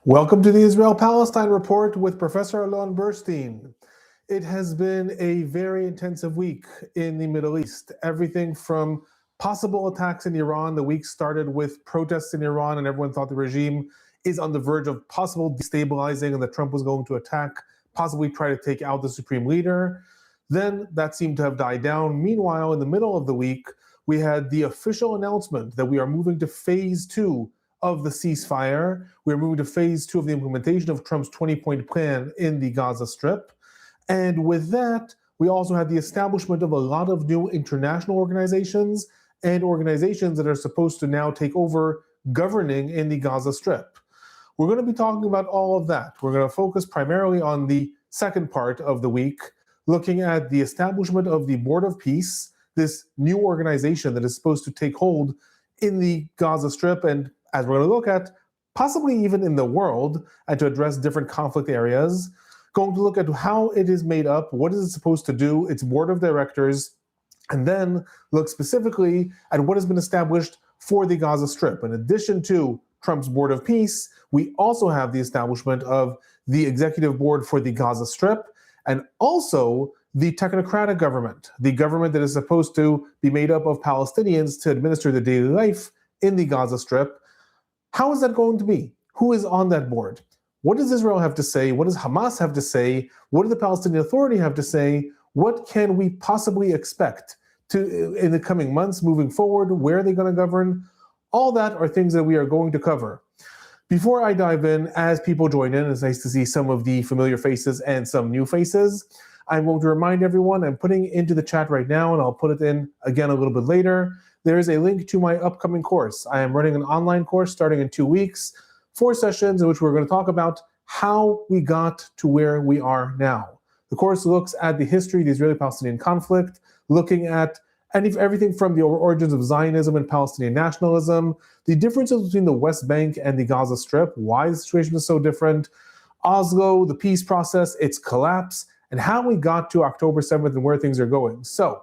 Welcome to the Israel-Palestine Report with Professor Alon Burstein. It has been a very intensive week in the Middle East. Everything from possible attacks in Iran. The week started with protests in Iran, and everyone thought the regime is on the verge of possible destabilizing and that Trump was going to attack, possibly try to take out the supreme leader. Then that seemed to have died down. Meanwhile, in the middle of the week, we had the official announcement that we are moving to phase 2 of the ceasefire. We're moving to phase 2 of the implementation of Trump's 20-point plan in the Gaza Strip. And with that, we also had the establishment of a lot of new international organizations and organizations that are supposed to now take over governing in the Gaza Strip. We're going to be talking about all of that. We're going to focus primarily on the second part of the week, looking at the establishment of the Board of Peace, this new organization that is supposed to take hold in the Gaza Strip, and as we're going to look at, possibly even in the world, and to address different conflict areas. Going to look at how it is made up, what is it supposed to do, its board of directors, and then look specifically at what has been established for the Gaza Strip. In addition to Trump's Board of Peace, we also have the establishment of the executive board for the Gaza Strip, and also the technocratic government, the government that is supposed to be made up of Palestinians to administer the daily life in the Gaza Strip. How is that going to be? Who is on that board? What does Israel have to say? What does Hamas have to say? What does the Palestinian Authority have to say? What can we possibly expect in the coming months moving forward? Where are they going to govern? All that are things that we are going to cover. Before I dive in, as people join in, it's nice to see some of the familiar faces and some new faces. I'm going to remind everyone, I'm putting into the chat right now, and I'll put it in again a little bit later. There is a link to my upcoming course. I am running an online course starting in 2 weeks, 4 sessions in which we're going to talk about how we got to where we are now. The course looks at the history of the Israeli-Palestinian conflict, looking at everything from the origins of Zionism and Palestinian nationalism, the differences between the West Bank and the Gaza Strip, why the situation is so different, Oslo, the peace process, its collapse, and how we got to October 7th and where things are going. So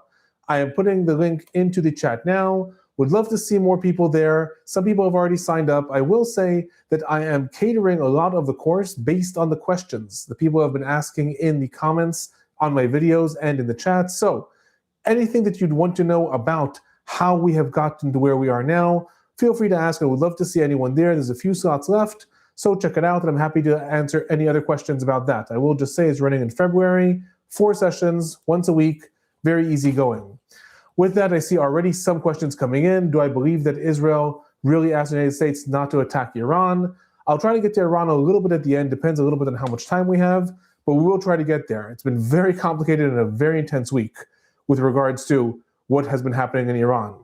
I am putting the link into the chat now. Would love to see more people there. Some people have already signed up. I will say that I am catering a lot of the course based on the questions that people have been asking in the comments on my videos and in the chat. So anything that you'd want to know about how we have gotten to where we are now, feel free to ask. I would love to see anyone there. There's a few slots left, so check it out, and I'm happy to answer any other questions about that. I will just say it's running in February, 4 sessions, once a week, very easy going. With that, I see already some questions coming in. Do I believe that Israel really asked the United States not to attack Iran? I'll try to get to Iran a little bit at the end, depends a little bit on how much time we have, but we will try to get there. It's been very complicated and a very intense week with regards to what has been happening in Iran.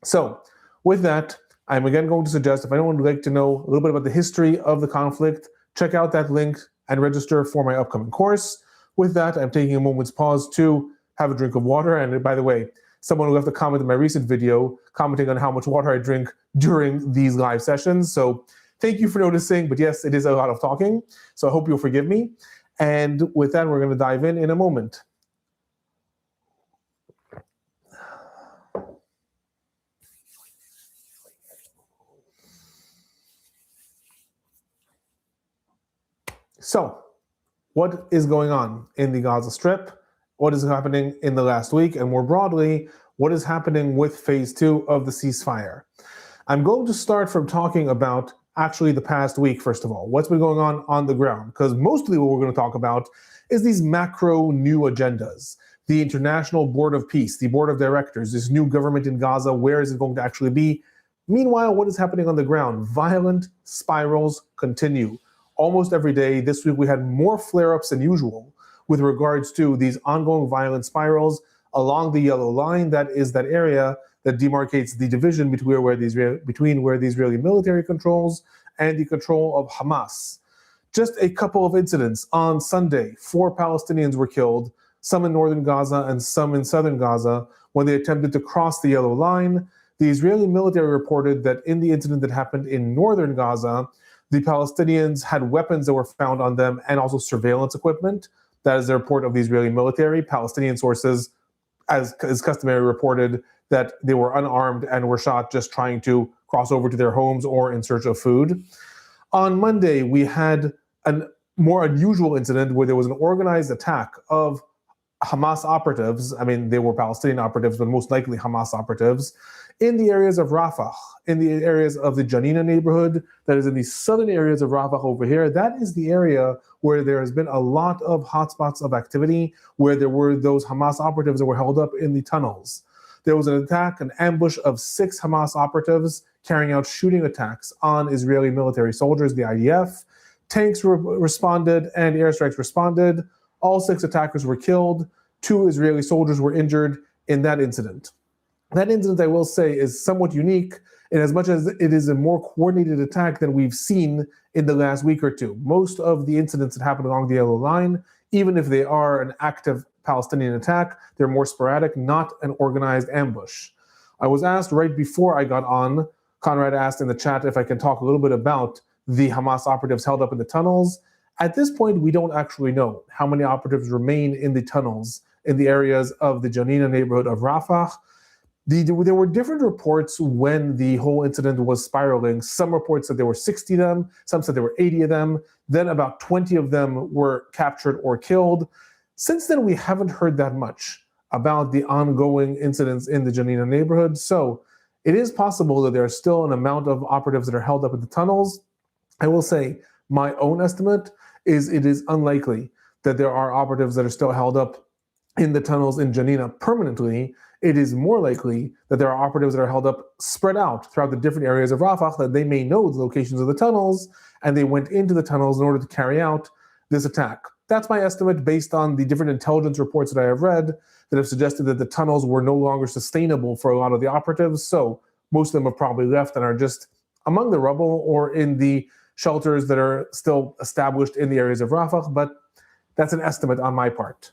So with that, I'm again going to suggest if anyone would like to know a little bit about the history of the conflict, check out that link and register for my upcoming course. With that, I'm taking a moment's pause to have a drink of water. And by the way, someone left a comment in my recent video commenting on how much water I drink during these live sessions. So thank you for noticing, but yes, it is a lot of talking. So I hope you'll forgive me. And with that, we're going to dive in a moment. So what is going on in the Gaza Strip? What is happening in the last week? And more broadly, what is happening with phase 2 of the ceasefire? I'm going to start from talking about actually the past week, first of all. What's been going on the ground? Because mostly what we're going to talk about is these macro new agendas. The International Board of Peace, the Board of Directors, this new government in Gaza, where is it going to actually be? Meanwhile, what is happening on the ground? Violent spirals continue. Almost every day this week we had more flare-ups than usual with regards to these ongoing violent spirals along the yellow line. That is that area that demarcates the division between where the Israeli military controls and the control of Hamas. Just a couple of incidents on Sunday. 4 Palestinians were killed, some in northern Gaza and some in southern Gaza, when they attempted to cross the yellow line. The Israeli military reported that in the incident that happened in northern Gaza, the Palestinians had weapons that were found on them and also surveillance equipment. That is the report of the Israeli military. Palestinian sources, as is customary, reported that they were unarmed and were shot just trying to cross over to their homes or in search of food. On Monday, we had a more unusual incident where there was an organized attack of Hamas operatives. I mean, they were Palestinian operatives, but most likely Hamas operatives in the areas of Rafah, in the areas of the Janina neighborhood, that is in the southern areas of Rafah over here. That is the area where there has been a lot of hotspots of activity, where there were those Hamas operatives that were held up in the tunnels. There was an attack, an ambush of 6 Hamas operatives carrying out shooting attacks on Israeli military soldiers, the IDF. Tanks responded and airstrikes responded. All 6 attackers were killed. 2 Israeli soldiers were injured in that incident. That incident, I will say, is somewhat unique in as much as it is a more coordinated attack than we've seen in the last week or two. Most of the incidents that happen along the yellow line, even if they are an active Palestinian attack, they're more sporadic, not an organized ambush. I was asked right before I got on, Conrad asked in the chat if I can talk a little bit about the Hamas operatives held up in the tunnels. At this point, we don't actually know how many operatives remain in the tunnels in the areas of the Janina neighborhood of Rafah. There were different reports when the whole incident was spiraling. Some reports said there were 60 of them, some said there were 80 of them, then about 20 of them were captured or killed. Since then, we haven't heard that much about the ongoing incidents in the Janina neighborhood. So it is possible that there are still an amount of operatives that are held up in the tunnels. I will say my own estimate is it is unlikely that there are operatives that are still held up in the tunnels in Janina permanently. It is more likely that there are operatives that are held up spread out throughout the different areas of Rafah, that they may know the locations of the tunnels, and they went into the tunnels in order to carry out this attack. That's my estimate based on the different intelligence reports that I have read that have suggested that the tunnels were no longer sustainable for a lot of the operatives. So most of them have probably left and are just among the rubble or in the shelters that are still established in the areas of Rafah, but that's an estimate on my part.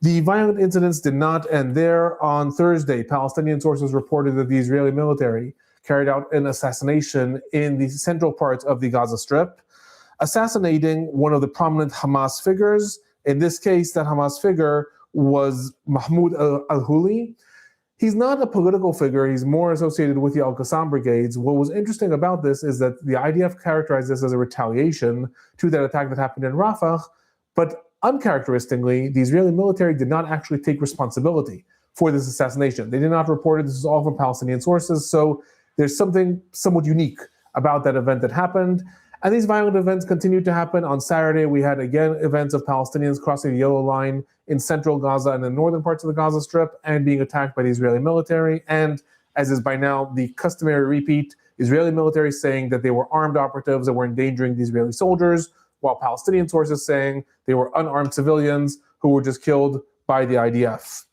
The violent incidents did not end there. On Thursday, Palestinian sources reported that the Israeli military carried out an assassination in the central parts of the Gaza Strip, assassinating one of the prominent Hamas figures. In this case, that Hamas figure was Mahmoud al-Huli. He's not a political figure. He's more associated with the Al-Qassam brigades. What was interesting about this is that the IDF characterized this as a retaliation to that attack that happened in Rafah, but uncharacteristically, the Israeli military did not actually take responsibility for this assassination. They did not report it. This is all from Palestinian sources. So there's something somewhat unique about that event that happened. And these violent events continued to happen. On Saturday, we had again events of Palestinians crossing the yellow line in central Gaza and the northern parts of the Gaza Strip and being attacked by the Israeli military. And as is by now the customary repeat, Israeli military saying that they were armed operatives that were endangering the Israeli soldiers, while Palestinian sources saying they were unarmed civilians who were just killed by the IDF.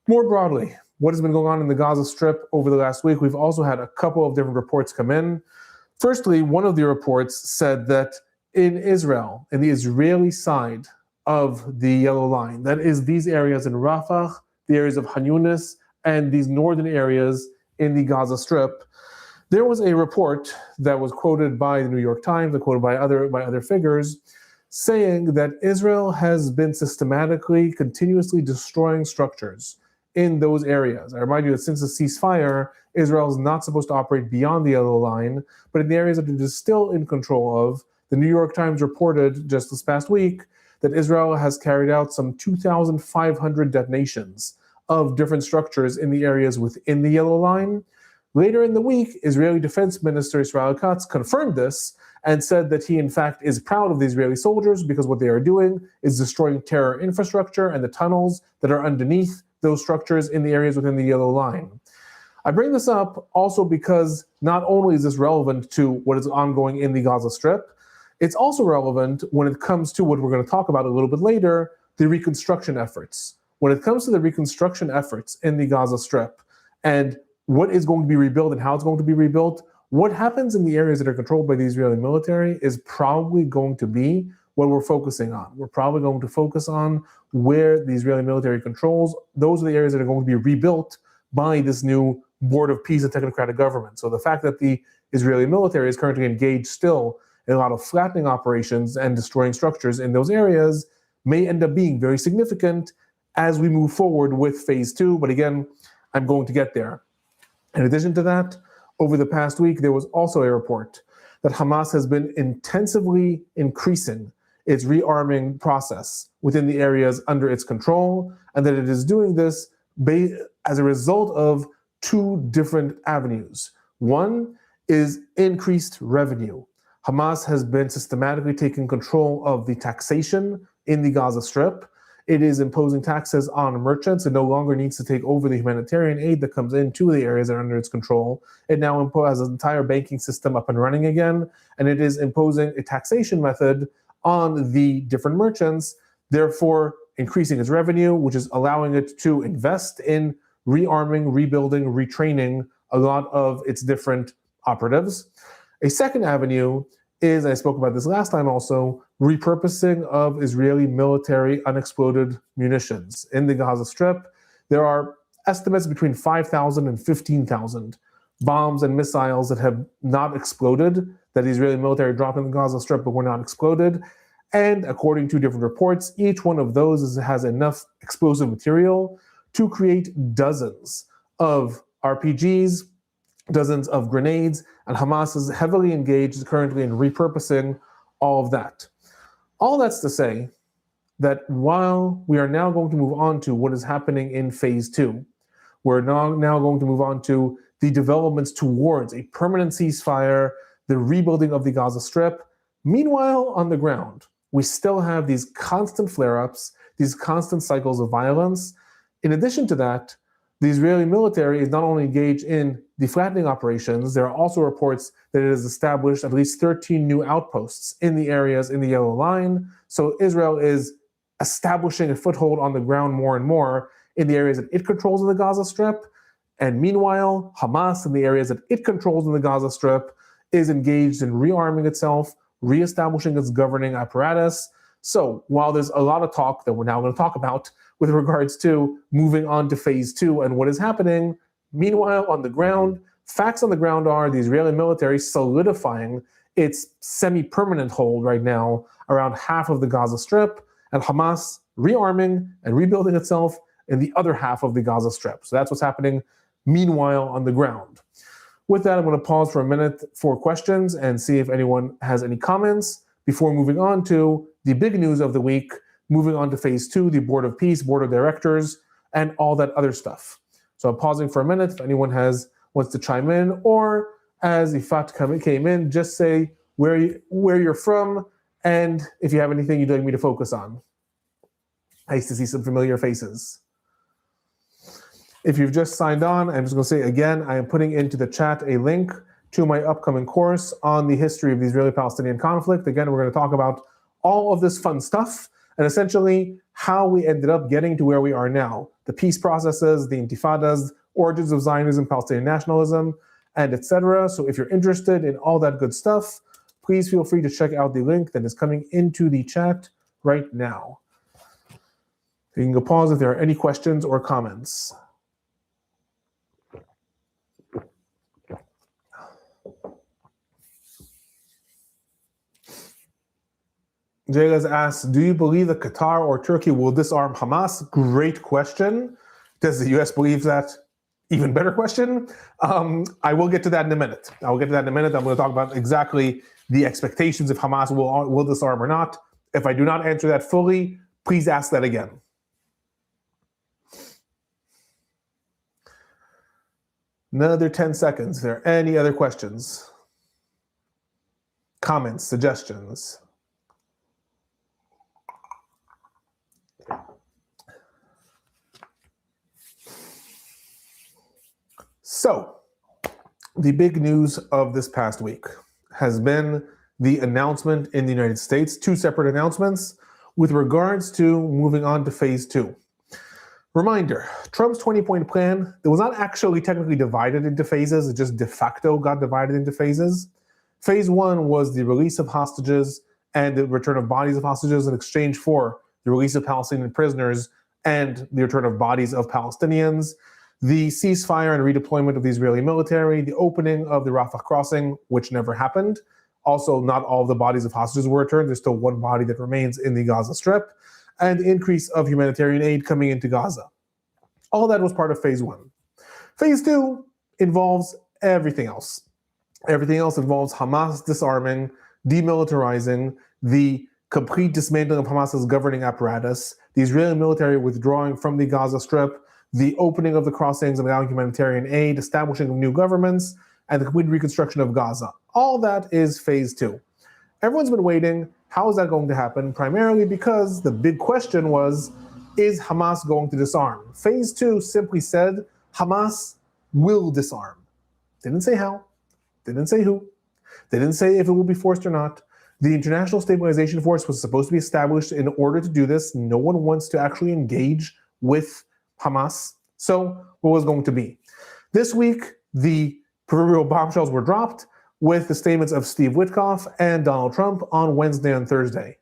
More broadly, what has been going on in the Gaza Strip over the last week? We've also had a couple of different reports come in. Firstly, one of the reports said that in Israel, in the Israeli side of the yellow line, that is these areas in Rafah, the areas of Han Yunis, and these northern areas in the Gaza Strip, there was a report that was quoted by the New York Times and quoted by other figures saying that Israel has been systematically, continuously destroying structures in those areas. I remind you that since the ceasefire, Israel is not supposed to operate beyond the yellow line, but in the areas that it is still in control of, the New York Times reported just this past week that Israel has carried out some 2,500 detonations of different structures in the areas within the yellow line. Later in the week, Israeli Defense Minister Israel Katz confirmed this and said that he, in fact, is proud of the Israeli soldiers because what they are doing is destroying terror infrastructure and the tunnels that are underneath those structures in the areas within the yellow line. I bring this up also because not only is this relevant to what is ongoing in the Gaza Strip, it's also relevant when it comes to what we're going to talk about a little bit later, the reconstruction efforts. When it comes to the reconstruction efforts in the Gaza Strip and what is going to be rebuilt and how it's going to be rebuilt, what happens in the areas that are controlled by the Israeli military is probably going to be what we're focusing on. We're probably going to focus on where the Israeli military controls. Those are the areas that are going to be rebuilt by this new Board of Peace and Technocratic Government. So the fact that the Israeli military is currently engaged still in a lot of flattening operations and destroying structures in those areas may end up being very significant as we move forward with phase 2. But again, I'm going to get there. In addition to that, over the past week, there was also a report that Hamas has been intensively increasing its rearming process within the areas under its control, and that it is doing this as a result of two different avenues. One is increased revenue. Hamas has been systematically taking control of the taxation in the Gaza Strip. It is imposing taxes on merchants. It no longer needs to take over the humanitarian aid that comes into the areas that are under its control. It now has an entire banking system up and running again, and it is imposing a taxation method on the different merchants, therefore increasing its revenue, which is allowing it to invest in rearming, rebuilding, retraining a lot of its different operatives. A second avenue is, and I spoke about this last time also, repurposing of Israeli military unexploded munitions. In the Gaza Strip, there are estimates between 5,000 and 15,000 bombs and missiles that have not exploded, that the Israeli military dropped in the Gaza Strip but were not exploded. And according to different reports, each one of those has enough explosive material to create dozens of RPGs, dozens of grenades, and Hamas is heavily engaged currently in repurposing all of that. All that's to say that while we are now going to move on to what is happening in phase two, we're now going to move on to the developments towards a permanent ceasefire, the rebuilding of the Gaza Strip. Meanwhile, on the ground, we still have these constant flare-ups, these constant cycles of violence. In addition to that, the Israeli military is not only engaged in the flattening operations, there are also reports that it has established at least 13 new outposts in the areas in the Yellow Line. So Israel is establishing a foothold on the ground more and more in the areas that it controls in the Gaza Strip. And meanwhile, Hamas in the areas that it controls in the Gaza Strip is engaged in rearming itself, reestablishing its governing apparatus. So while there's a lot of talk that we're now going to talk about with regards to moving on to phase two and what is happening, meanwhile on the ground, facts on the ground are the Israeli military solidifying its semi-permanent hold right now around half of the Gaza Strip, and Hamas rearming and rebuilding itself in the other half of the Gaza Strip. So that's what's happening meanwhile on the ground. With that, I'm going to pause for a minute for questions and see if anyone has any comments before moving on to the big news of the week, moving on to phase two, the Board of Peace, Board of Directors, and all that other stuff. So I'm pausing for a minute. If anyone wants to chime in, or as Ifat came in, just say where you're from and if you have anything you'd like me to focus on. Nice to see some familiar faces. If you've just signed on, I'm just going to say again, I am putting into the chat a link to my upcoming course on the history of the Israeli-Palestinian conflict. Again, we're going to talk about all of this fun stuff and essentially how we ended up getting to where we are now. The peace processes, the intifadas, origins of Zionism, Palestinian nationalism, and etc. So if you're interested in all that good stuff, please feel free to check out the link that is coming into the chat right now. You can go pause if there are any questions or comments. Jayla's asked, do you believe that Qatar or Turkey will disarm Hamas? Great question. Does the U.S. believe that? Even better question. I will get to that in a minute. I'm going to talk about exactly the expectations if Hamas will disarm or not. If I do not answer that fully, please ask that again. Another 10 seconds. Are there any other questions? Comments, suggestions? So, the big news of this past week has been the announcement in the United States, two separate announcements with regards to moving on to phase two. Reminder, Trump's 20-point plan, it was not actually technically divided into phases, it just de facto got divided into phases. Phase one was the release of hostages and the return of bodies of hostages in exchange for the release of Palestinian prisoners and the return of bodies of Palestinians, the ceasefire and redeployment of the Israeli military, the opening of the Rafah crossing, which never happened. Also, not all of the bodies of hostages were returned. There's still one body that remains in the Gaza Strip, and the increase of humanitarian aid coming into Gaza. All that was part of phase one. Phase two involves everything else. Everything else involves Hamas disarming, demilitarizing, the complete dismantling of Hamas's governing apparatus, the Israeli military withdrawing from the Gaza Strip, the opening of the crossings and allowing humanitarian aid, establishing of new governments, and the complete reconstruction of Gaza. All that is phase 2. Everyone's been waiting. How is that going to happen? Primarily because the big question was, is Hamas going to disarm? Phase 2 simply said, Hamas will disarm. Didn't say how. Didn't say who. They didn't say if it will be forced or not. The International Stabilization Force was supposed to be established in order to do this. No one wants to actually engage with Hamas. So what was going to be? This week, the proverbial bombshells were dropped with the statements of Steve Witkoff and Donald Trump on Wednesday and Thursday.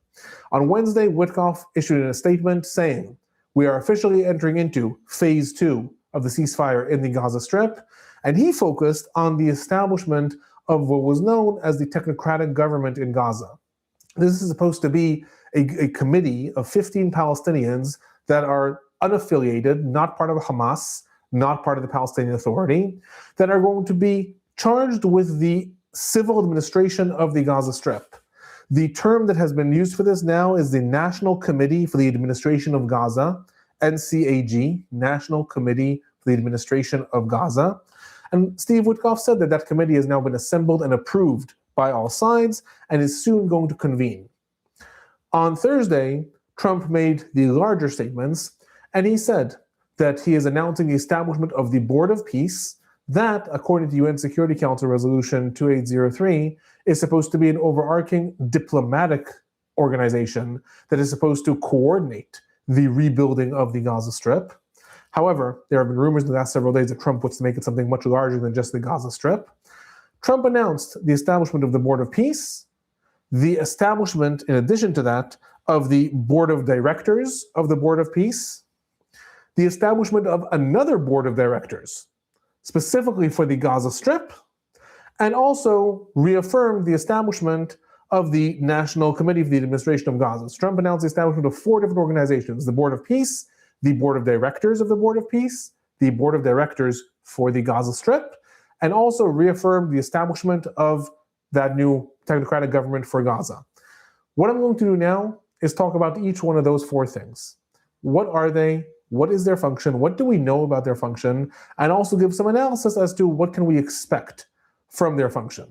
On Wednesday, Witkoff issued a statement saying, we are officially entering into phase 2 of the ceasefire in the Gaza Strip, and he focused on the establishment of what was known as the technocratic government in Gaza. This is supposed to be a committee of 15 Palestinians that are unaffiliated, not part of Hamas, not part of the Palestinian Authority, that are going to be charged with the civil administration of the Gaza Strip. The term that has been used for this now is the National Committee for the Administration of Gaza, NCAG, National Committee for the Administration of Gaza. And Steve Witkoff said that that committee has now been assembled and approved by all sides and is soon going to convene. On Thursday, Trump made the larger statements, and he said that he is announcing the establishment of the Board of Peace that, according to UN Security Council Resolution 2803, is supposed to be an overarching diplomatic organization that is supposed to coordinate the rebuilding of the Gaza Strip. However, there have been rumors in the last several days that Trump wants to make it something much larger than just the Gaza Strip. Trump announced the establishment of the Board of Peace, the establishment, in addition to that, of the Board of Directors of the Board of Peace, the establishment of another Board of Directors, specifically for the Gaza Strip, and also reaffirmed the establishment of the National Committee for the Administration of Gaza. Trump announced the establishment of 4 different organizations: the Board of Peace, the Board of Directors of the Board of Peace, the Board of Directors for the Gaza Strip, and also reaffirmed the establishment of that new technocratic government for Gaza. What I'm going to do now is talk about each one of those 4 things. What are they? What is their function? What do we know about their function? And also give some analysis as to what can we expect from their function.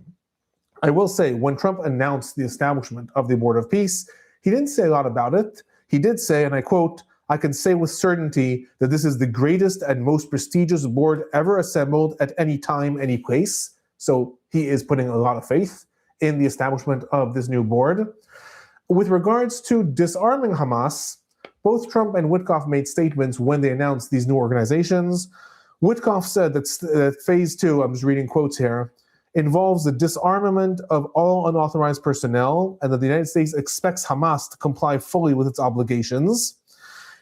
I will say, when Trump announced the establishment of the Board of Peace, he didn't say a lot about it. He did say, and I quote, "I can say with certainty that this is the greatest and most prestigious board ever assembled at any time, any place." So he is putting a lot of faith in the establishment of this new board. With regards to disarming Hamas, both Trump and Witkoff made statements when they announced these new organizations. Witkoff said that phase 2, I'm just reading quotes here, involves the disarmament of all unauthorized personnel, and that the United States expects Hamas to comply fully with its obligations.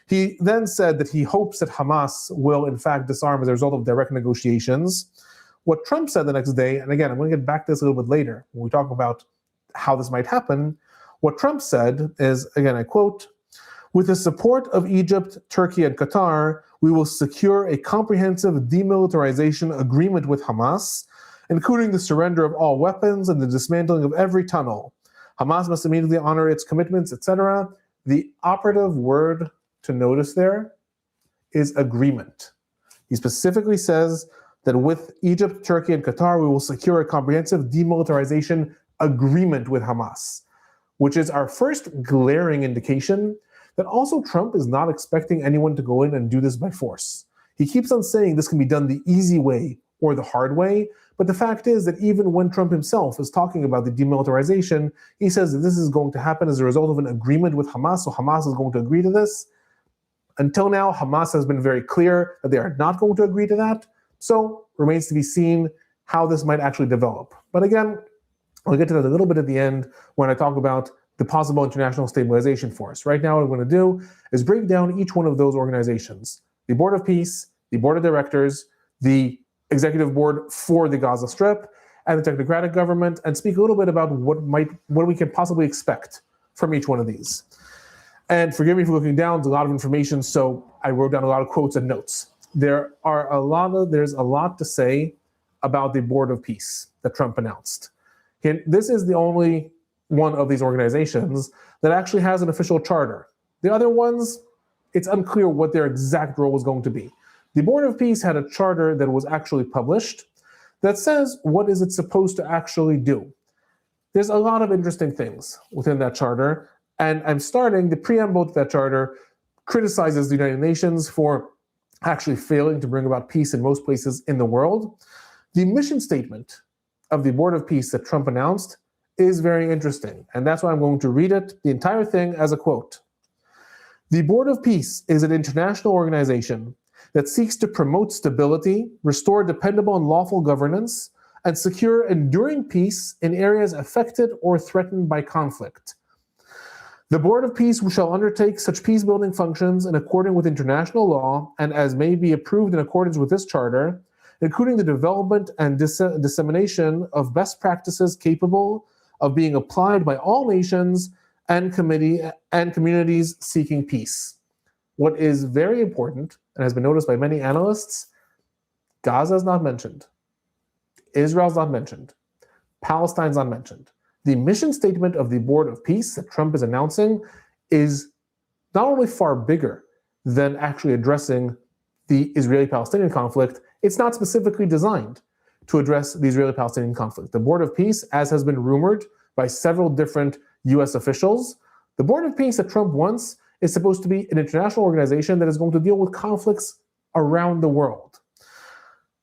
He then said that he hopes that Hamas will, in fact, disarm as a result of direct negotiations. What Trump said the next day, and again, I'm going to get back to this a little bit later when we talk about how this might happen. What Trump said is, again, I quote, "With the support of Egypt, Turkey, and Qatar, we will secure a comprehensive demilitarization agreement with Hamas, including the surrender of all weapons and the dismantling of every tunnel. Hamas must immediately honor its commitments, etc." The operative word to notice there is agreement. He specifically says that with Egypt, Turkey, and Qatar, we will secure a comprehensive demilitarization agreement with Hamas, which is our first glaring indication that also Trump is not expecting anyone to go in and do this by force. He keeps on saying this can be done the easy way or the hard way, but the fact is that even when Trump himself is talking about the demilitarization, he says that this is going to happen as a result of an agreement with Hamas, so Hamas is going to agree to this. Until now, Hamas has been very clear that they are not going to agree to that, so remains to be seen how this might actually develop. But again, I'll get to that a little bit at the end when I talk about the possible international stabilization force. Right now, what I'm going to do is break down each one of those organizations: the Board of Peace, the Board of Directors, the Executive Board for the Gaza Strip, and the technocratic government, and speak a little bit about what we can possibly expect from each one of these. And forgive me for looking down, there's a lot of information, so I wrote down a lot of quotes and notes. There's a lot to say about the Board of Peace that Trump announced. This is the only one of these organizations that actually has an official charter. The other ones, it's unclear what their exact role was going to be. The Board of Peace had a charter that was actually published that says what is it supposed to actually do. There's a lot of interesting things within that charter, and the preamble to that charter criticizes the United Nations for actually failing to bring about peace in most places in the world. The mission statement of the Board of Peace that Trump announced is very interesting, and that's why I'm going to read it, the entire thing, as a quote. The Board of Peace is an international organization that seeks to promote stability, restore dependable and lawful governance, and secure enduring peace in areas affected or threatened by conflict. The Board of Peace shall undertake such peace-building functions in accordance with international law and as may be approved in accordance with this charter, including the development and dissemination of best practices capable of being applied by all nations and communities seeking peace. What is very important, and has been noticed by many analysts, Gaza is not mentioned. Israel's not mentioned. Palestine's not mentioned. The mission statement of the Board of Peace that Trump is announcing is not only far bigger than actually addressing the Israeli-Palestinian conflict, it's not specifically designed to address the Israeli-Palestinian conflict. The Board of Peace, as has been rumored by several different US officials, the Board of Peace that Trump wants is supposed to be an international organization that is going to deal with conflicts around the world.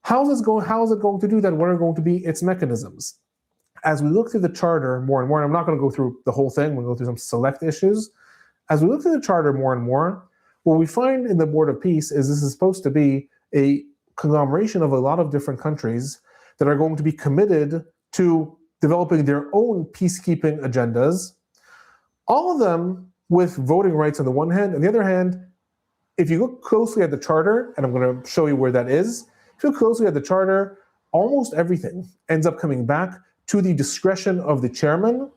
How is it going to do that? What are going to be its mechanisms? As we look through the charter more and more, and I'm not going to go through the whole thing, we'll go through some select issues. As we look through the charter more and more, what we find in the Board of Peace is this is supposed to be a conglomeration of a lot of different countries that are going to be committed to developing their own peacekeeping agendas, all of them with voting rights on the one hand. On the other hand, if you look closely at the charter, and I'm going to show you where that is, if you look closely at the charter, almost everything ends up coming back to the discretion of the chairman.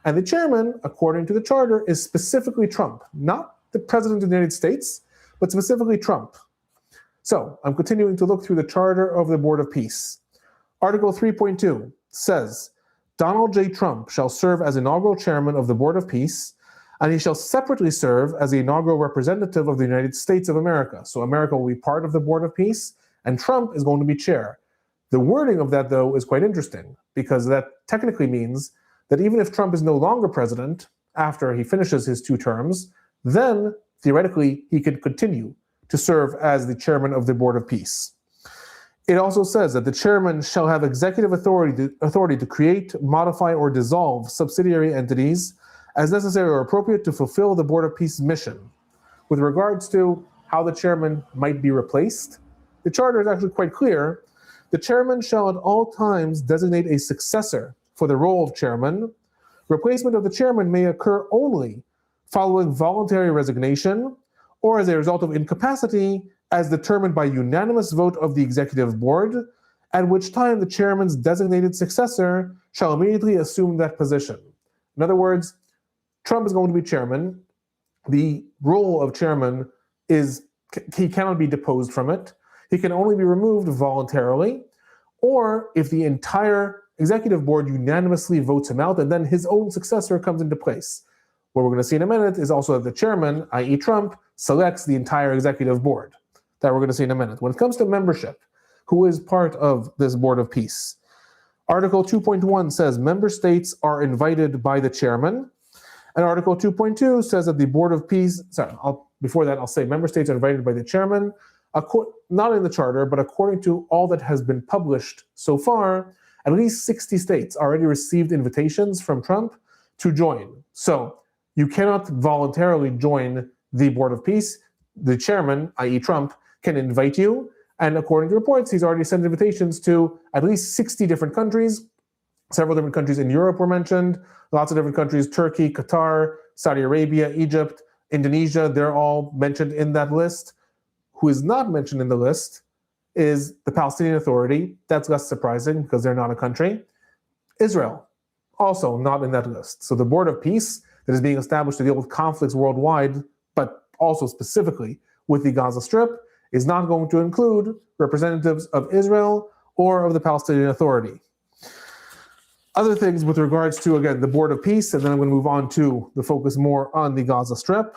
And the chairman, according to the charter, is specifically Trump, not the president of the United States, but specifically Trump. So I'm continuing to look through the charter of the Board of Peace. Article 3.2 says, Donald J. Trump shall serve as inaugural chairman of the Board of Peace, and he shall separately serve as the inaugural representative of the United States of America. So America will be part of the Board of Peace, and Trump is going to be chair. The wording of that, though, is quite interesting, because that technically means that even if Trump is no longer president after he finishes his 2 terms, then theoretically he could continue to serve as the chairman of the Board of Peace. It also says that the chairman shall have executive authority to create, modify, or dissolve subsidiary entities as necessary or appropriate to fulfill the Board of Peace's mission. With regards to how the chairman might be replaced, the charter is actually quite clear. The chairman shall at all times designate a successor for the role of chairman. Replacement of the chairman may occur only following voluntary resignation or as a result of incapacity as determined by unanimous vote of the executive board, at which time the chairman's designated successor shall immediately assume that position. In other words, Trump is going to be chairman. The role of chairman he cannot be deposed from it. He can only be removed voluntarily, or if the entire executive board unanimously votes him out, and then his own successor comes into place. What we're going to see in a minute is also that the chairman, i.e. Trump, selects the entire executive board. That we're going to see in a minute. When it comes to membership, who is part of this Board of Peace? Article 2.1 says member states are invited by the chairman. And Article 2.2 says that the Board of Peace, before that I'll say member states are invited by the chairman, not in the charter, but according to all that has been published so far, at least 60 states already received invitations from Trump to join. So you cannot voluntarily join the Board of Peace. The chairman, i.e. Trump, can invite you. And according to reports, he's already sent invitations to at least 60 different countries. Several different countries in Europe were mentioned. Lots of different countries, Turkey, Qatar, Saudi Arabia, Egypt, Indonesia, they're all mentioned in that list. Who is not mentioned in the list is the Palestinian Authority. That's less surprising because they're not a country. Israel, also not in that list. So the Board of Peace that is being established to deal with conflicts worldwide, but also specifically with the Gaza Strip, is not going to include representatives of Israel or of the Palestinian Authority. Other things with regards to, again, the Board of Peace, and then I'm going to move on to the focus more on the Gaza Strip.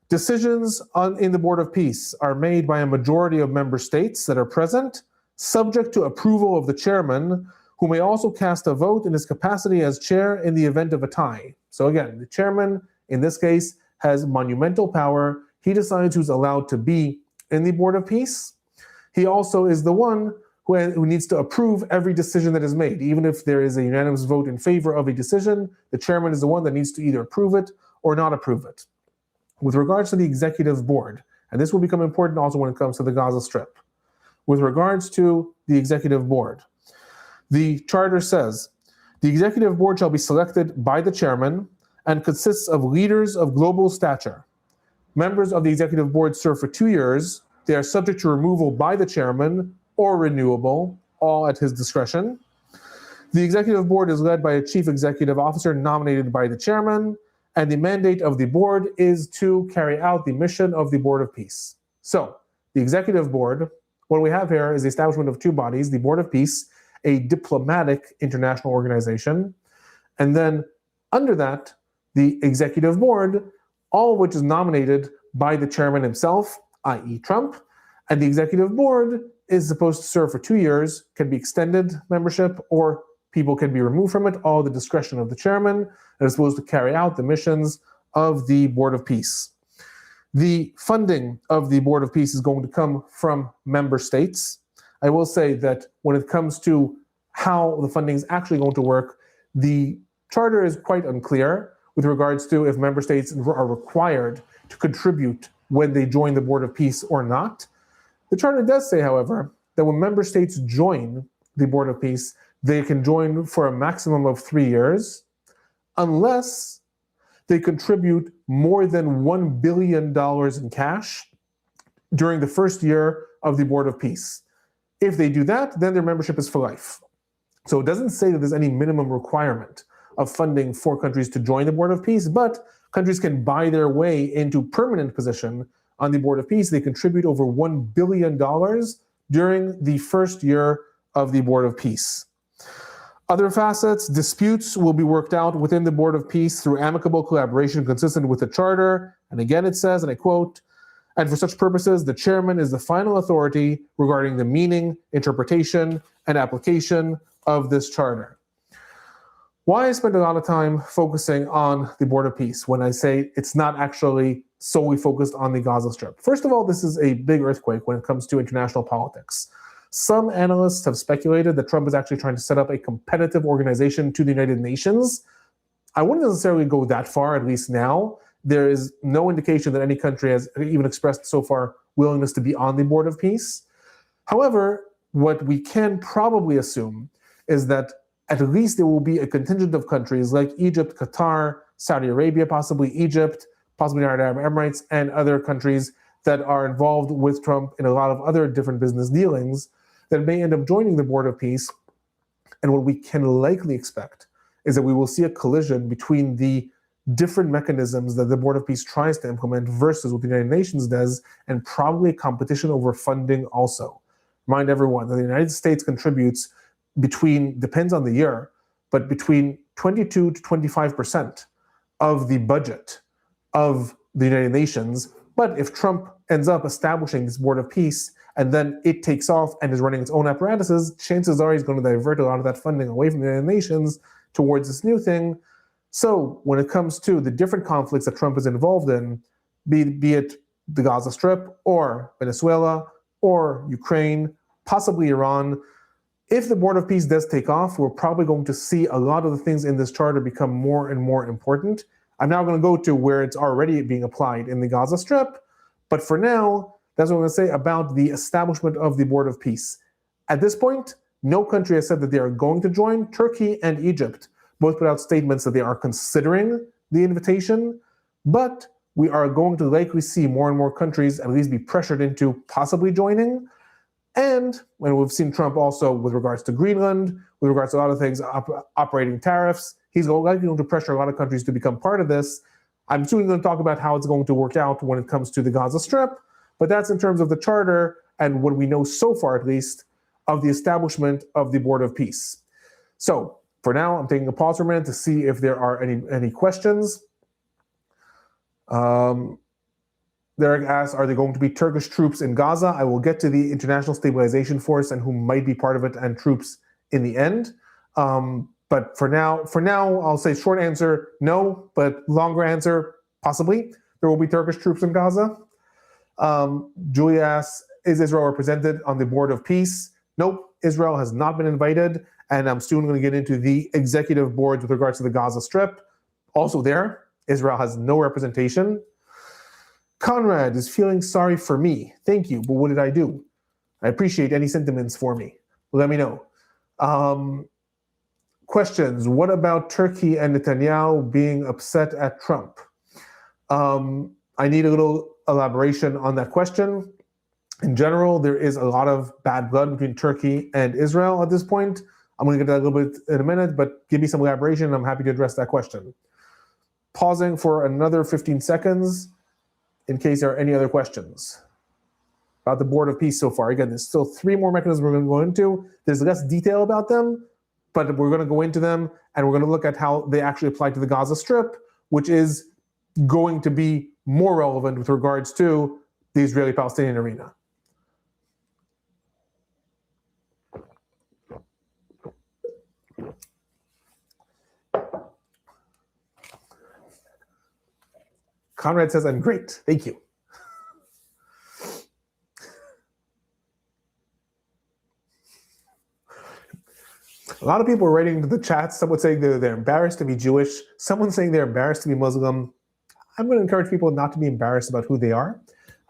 Decisions in the Board of Peace are made by a majority of member states that are present, subject to approval of the chairman, who may also cast a vote in his capacity as chair in the event of a tie. So again, the chairman, in this case, has monumental power. He decides who's allowed to be in the Board of Peace. He also is the one who needs to approve every decision that is made. Even if there is a unanimous vote in favor of a decision, the chairman is the one that needs to either approve it or not approve it. With regards to the executive board, and this will become important also when it comes to the Gaza Strip. With regards to the executive board, the charter says, the executive board shall be selected by the chairman and consists of leaders of global stature. Members of the executive board serve for 2 years. They are subject to removal by the chairman or renewable, all at his discretion. The executive board is led by a chief executive officer nominated by the chairman, and the mandate of the board is to carry out the mission of the Board of Peace. So, the executive board, what we have here is the establishment of two bodies, the Board of Peace, a diplomatic international organization, and then under that, the executive board, all of which is nominated by the chairman himself, i.e. Trump, and the executive board is supposed to serve for 2 years, can be extended membership, or people can be removed from it, all the discretion of the chairman, and is supposed to carry out the missions of the Board of Peace. The funding of the Board of Peace is going to come from member states. I will say that when it comes to how the funding is actually going to work, the charter is quite unclear with regards to if member states are required to contribute when they join the Board of Peace or not. The charter does say, however, that when member states join the Board of Peace, they can join for a maximum of 3 years, unless they contribute more than $1 billion in cash during the first year of the Board of Peace. If they do that, then their membership is for life. So it doesn't say that there's any minimum requirement of funding for countries to join the Board of Peace, but countries can buy their way into permanent position on the Board of Peace. They contribute over $1 billion during the first year of the Board of Peace. Other facets, disputes will be worked out within the Board of Peace through amicable collaboration consistent with the charter. And again, it says, and I quote, and for such purposes, the chairman is the final authority regarding the meaning, interpretation, and application of this charter. Why I spend a lot of time focusing on the Board of Peace when I say it's not actually solely focused on the Gaza Strip? First of all, this is a big earthquake when it comes to international politics. Some analysts have speculated that Trump is actually trying to set up a competitive organization to the United Nations. I wouldn't necessarily go that far, at least now. There is no indication that any country has even expressed so far willingness to be on the Board of Peace. However, what we can probably assume is that at least there will be a contingent of countries like Egypt, Qatar, Saudi Arabia, possibly Egypt, possibly the Arab Emirates, and other countries that are involved with Trump in a lot of other different business dealings that may end up joining the Board of Peace. And what we can likely expect is that we will see a collision between the different mechanisms that the Board of Peace tries to implement versus what the United Nations does, and probably a competition over funding also. Remind everyone that the United States contributes depends on the year, but between 22 to 25% of the budget of the United Nations. But if Trump ends up establishing this Board of Peace and then it takes off and is running its own apparatuses, chances are he's going to divert a lot of that funding away from the United Nations towards this new thing. So when it comes to the different conflicts that Trump is involved in, be it the Gaza Strip or Venezuela or Ukraine, possibly Iran, if the Board of Peace does take off, we're probably going to see a lot of the things in this charter become more and more important. I'm now going to go to where it's already being applied in the Gaza Strip. But for now, that's what I'm going to say about the establishment of the Board of Peace. At this point, no country has said that they are going to join. Turkey and Egypt both put out statements that they are considering the invitation, but we are going to likely see more and more countries at least be pressured into possibly joining. And when we've seen Trump also with regards to Greenland, with regards to a lot of things, operating tariffs, he's likely going to pressure a lot of countries to become part of this. I'm soon going to talk about how it's going to work out when it comes to the Gaza Strip, but that's in terms of the charter and what we know so far, at least, of the establishment of the Board of Peace. So for now, I'm taking a pause for a minute to see if there are any questions. Derek asks, are there going to be Turkish troops in Gaza? I will get to the International Stabilization Force and who might be part of it and troops in the end. But for now, I'll say short answer, no, but longer answer, possibly. There will be Turkish troops in Gaza. Julia asks, is Israel represented on the Board of Peace? Nope, Israel has not been invited, and I'm soon going to get into the executive board with regards to the Gaza Strip. Also there, Israel has no representation. Conrad is feeling sorry for me. Thank you, but what did I do? I appreciate any sentiments for me. Let me know. Questions. What about Turkey and Netanyahu being upset at Trump? I need a little elaboration on that question. In general, there is a lot of bad blood between Turkey and Israel at this point. I'm going to get to that a little bit in a minute, but give me some elaboration, and I'm happy to address that question. Pausing for another 15 seconds in case there are any other questions about the Board of Peace so far. Again, there's still 3 more mechanisms we're going to go into. There's less detail about them, but we're going to go into them, and we're going to look at how they actually apply to the Gaza Strip, which is going to be more relevant with regards to the Israeli-Palestinian arena. Conrad says, I'm great. Thank you. A lot of people are writing into the chat. Someone saying they're embarrassed to be Jewish. Someone saying they're embarrassed to be Muslim. I'm going to encourage people not to be embarrassed about who they are,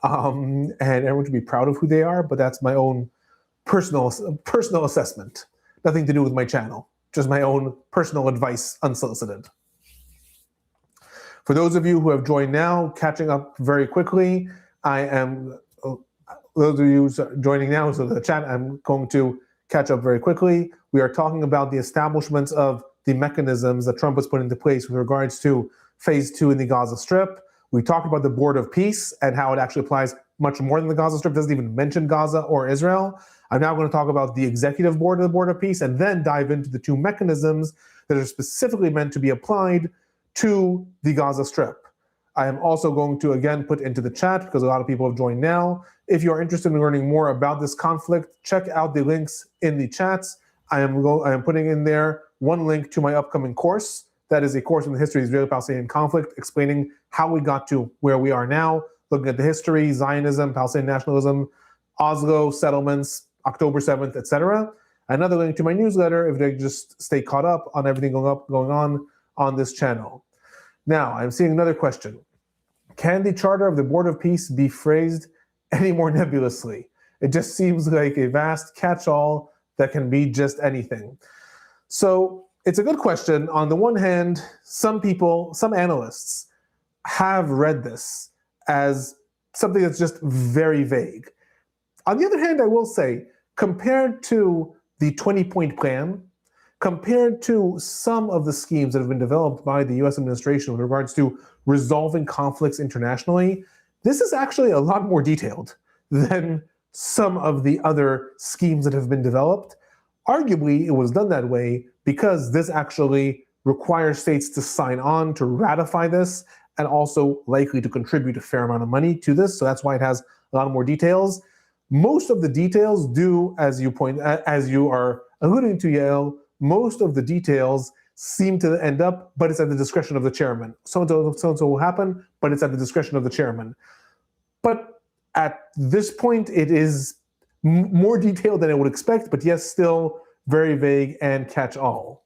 and everyone to be proud of who they are. But that's my own personal assessment. Nothing to do with my channel. Just my own personal advice, unsolicited. For those of you who have joined now, catching up very quickly, those of you joining now, so the chat, I'm going to catch up very quickly. We are talking about the establishments of the mechanisms that Trump has put into place with regards to phase 2 in the Gaza Strip. We talked about the Board of Peace and how it actually applies much more than the Gaza Strip, doesn't even mention Gaza or Israel. I'm now going to talk about the executive board of the Board of Peace and then dive into the 2 mechanisms that are specifically meant to be applied to the Gaza Strip. I am also going to, again, put into the chat, because a lot of people have joined now. If you're interested in learning more about this conflict, check out the links in the chats. I am putting in there one link to my upcoming course. That is a course in the history of the Israeli-Palestinian conflict, explaining how we got to where we are now, looking at the history, Zionism, Palestinian nationalism, Oslo settlements, October 7th, etc. Another link to my newsletter if they just stay caught up on everything going on this channel. Now, I'm seeing another question. Can the charter of the Board of Peace be phrased any more nebulously? It just seems like a vast catch-all that can be just anything. So it's a good question. On the one hand, some people, some analysts have read this as something that's just very vague. On the other hand, I will say, compared to the 20-point plan, compared to some of the schemes that have been developed by the US administration with regards to resolving conflicts internationally, this is actually a lot more detailed than some of the other schemes that have been developed. Arguably, it was done that way because this actually requires states to sign on to ratify this and also likely to contribute a fair amount of money to this. So that's why it has a lot more details. Most of the details do, as you are alluding to, Yael, most of the details seem to end up, but it's at the discretion of the chairman. So-and-so will happen, but it's at the discretion of the chairman. But at this point, it is more detailed than I would expect, but yes, still very vague and catch-all.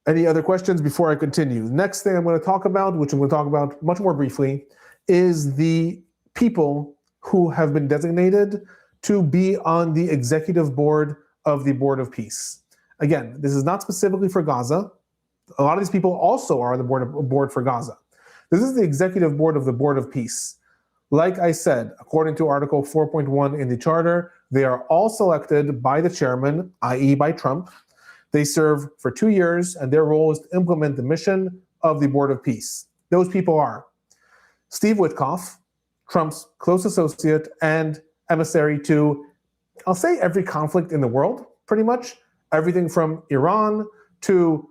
Any other questions before I continue? Next thing I'm going to talk about, which I'm going to talk about much more briefly, is the people who have been designated to be on the executive board of the Board of Peace. Again, this is not specifically for Gaza. A lot of these people also are on the board for Gaza. This is the executive board of the Board of Peace. Like I said, according to Article 4.1 in the Charter, they are all selected by the chairman, i.e. by Trump. They serve for 2 years, and their role is to implement the mission of the Board of Peace. Those people are Steve Witkoff, Trump's close associate and emissary to I'll say every conflict in the world, pretty much. Everything from Iran to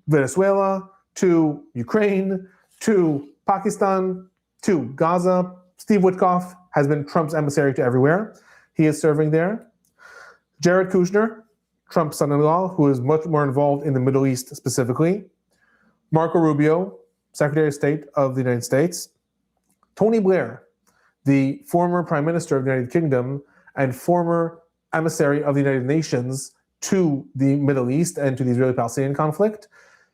Venezuela to Ukraine to Pakistan to Gaza. Steve Witkoff has been Trump's emissary to everywhere. He is serving there. Jared Kushner, Trump's son-in-law, who is much more involved in the Middle East specifically. Marco Rubio, Secretary of State of the United States. Tony Blair, the former Prime Minister of the United Kingdom and former emissary of the United Nations to the Middle East and to the Israeli-Palestinian conflict.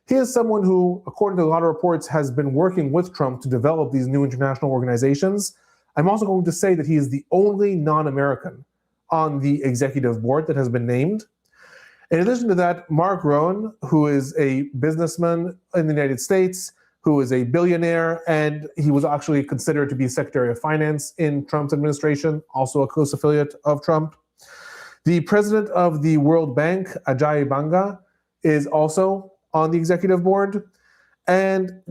He is someone who, according to a lot of reports, has been working with Trump to develop these new international organizations. I'm also going to say that he is the only non-American on the executive board that has been named. In addition to that, Mark Rowan, who is a businessman in the United States, who is a billionaire, and he was actually considered to be Secretary of Finance in Trump's administration, also a close affiliate of Trump. The president of the World Bank, Ajay Banga, is also on the executive board. And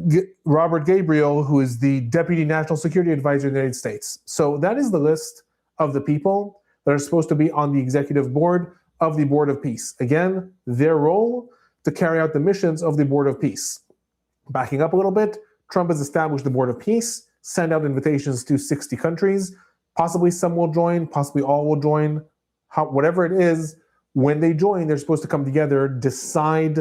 Robert Gabriel, who is the Deputy National Security Advisor in the United States. So that is the list of the people that are supposed to be on the executive board of the Board of Peace. Again, their role to carry out the missions of the Board of Peace. Backing up a little bit, Trump has established the Board of Peace, sent out invitations to 60 countries. Possibly some will join, possibly all will join. Whatever it is, when they join, they're supposed to come together, decide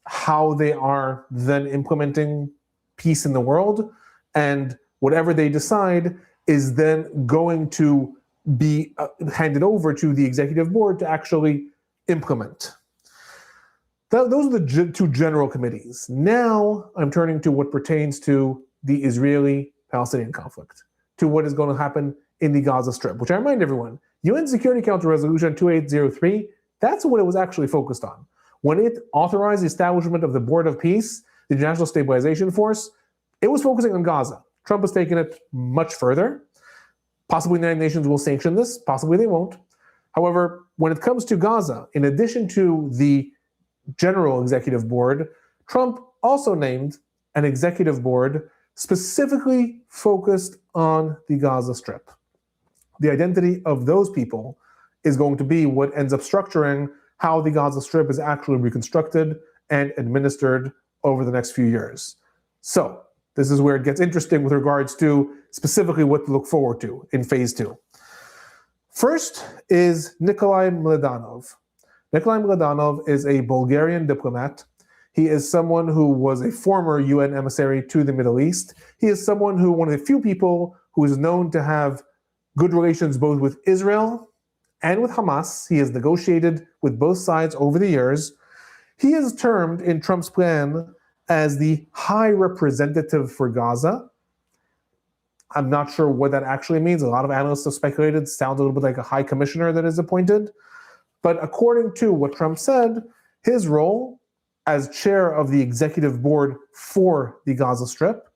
how they are then implementing peace in the world. And whatever they decide is then going to be handed over to the executive board to actually implement. Those are the two general committees. Now I'm turning to what pertains to the Israeli-Palestinian conflict, to what is going to happen in the Gaza Strip, which I remind everyone, UN Security Council Resolution 2803, that's what it was actually focused on. When it authorized the establishment of the Board of Peace, the International Stabilization Force, it was focusing on Gaza. Trump has taken it much further. Possibly the United Nations will sanction this, possibly they won't. However, when it comes to Gaza, in addition to the General Executive Board, Trump also named an executive board specifically focused on the Gaza Strip. The identity of those people is going to be what ends up structuring how the Gaza Strip is actually reconstructed and administered over the next few years. So this is where it gets interesting with regards to specifically what to look forward to in phase 2. First is Nikolai Mladenov. Nikolai Mladenov is a Bulgarian diplomat. He is someone who was a former UN emissary to the Middle East. He is someone who, one of the few people who is known to have good relations both with Israel and with Hamas. He has negotiated with both sides over the years. He is termed in Trump's plan as the High Representative for Gaza. I'm not sure what that actually means. A lot of analysts have speculated. It sounds a little bit like a high commissioner that is appointed. But according to what Trump said, his role as chair of the executive board for the Gaza Strip,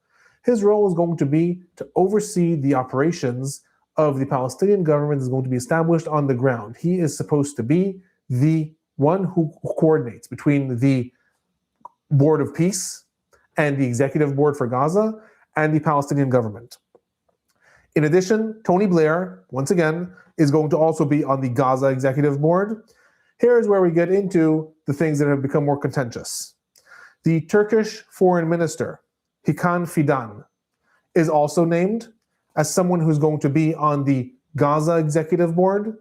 his role is going to be to oversee the operations of the Palestinian government is going to be established on the ground. He is supposed to be the one who coordinates between the Board of Peace and the executive board for Gaza and the Palestinian government. In addition, Tony Blair, once again, is going to also be on the Gaza executive board. Here's where we get into the things that have become more contentious. The Turkish foreign minister, Hakan Fidan, is also named as someone who's going to be on the Gaza executive board.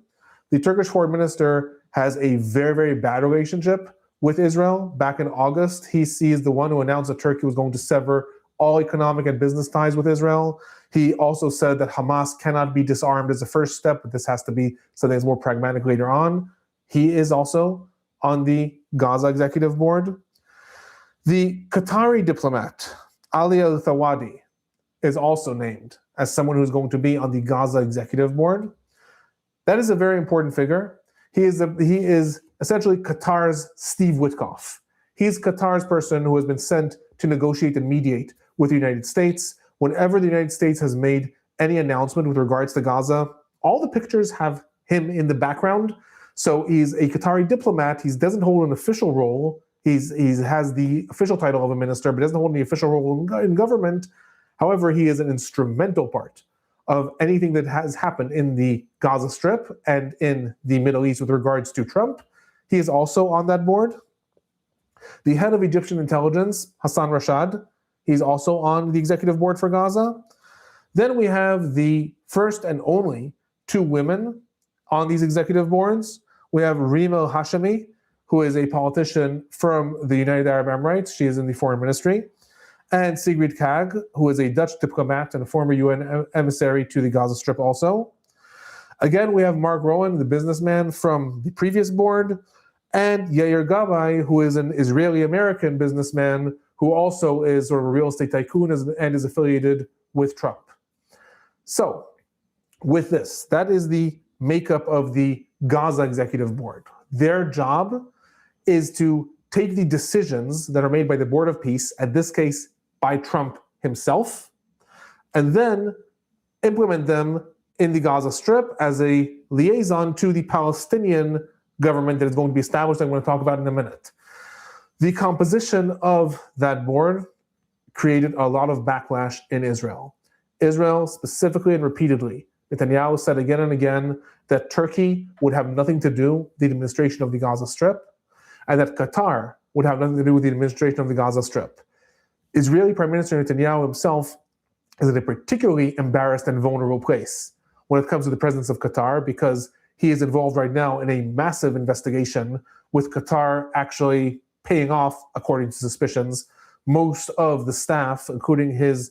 The Turkish foreign minister has a very, very bad relationship with Israel. Back in August, he is the one who announced that Turkey was going to sever all economic and business ties with Israel. He also said that Hamas cannot be disarmed as a first step, but this has to be something that's more pragmatic later on. He is also on the Gaza executive board. The Qatari diplomat, Ali Al-Thawadi, is also named as someone who's going to be on the Gaza executive board. That is a very important figure. He is essentially Qatar's Steve Witkoff. He's Qatar's person who has been sent to negotiate and mediate with the United States. Whenever the United States has made any announcement with regards to Gaza, all the pictures have him in the background. So he's a Qatari diplomat. He doesn't hold an official role. He has the official title of a minister, but doesn't hold any official role in government. However, he is an instrumental part of anything that has happened in the Gaza Strip and in the Middle East with regards to Trump. He is also on that board. The head of Egyptian intelligence, Hassan Rashad, he's also on the executive board for Gaza. Then we have the first and only two women on these executive boards. We have Rima al-Hashemi, who is a politician from the United Arab Emirates. She is in the foreign ministry. And Sigrid Kaag, who is a Dutch diplomat and a former UN emissary to the Gaza Strip also. Again, we have Mark Rowan, the businessman from the previous board, and Yair Gabay, who is an Israeli-American businessman who also is sort of a real estate tycoon and is affiliated with Trump. So, with this, that is the makeup of the Gaza Executive Board. Their job is to take the decisions that are made by the Board of Peace, in this case by Trump himself, and then implement them in the Gaza Strip as a liaison to the Palestinian government that is going to be established, I'm going to talk about in a minute. The composition of that board created a lot of backlash in Israel. Israel, specifically and repeatedly, Netanyahu said again and again that Turkey would have nothing to do with the administration of the Gaza Strip, and that Qatar would have nothing to do with the administration of the Gaza Strip. Israeli Prime Minister Netanyahu himself is in a particularly embarrassed and vulnerable place when it comes to the presence of Qatar, because he is involved right now in a massive investigation with Qatar actually paying off, according to suspicions, most of the staff, including his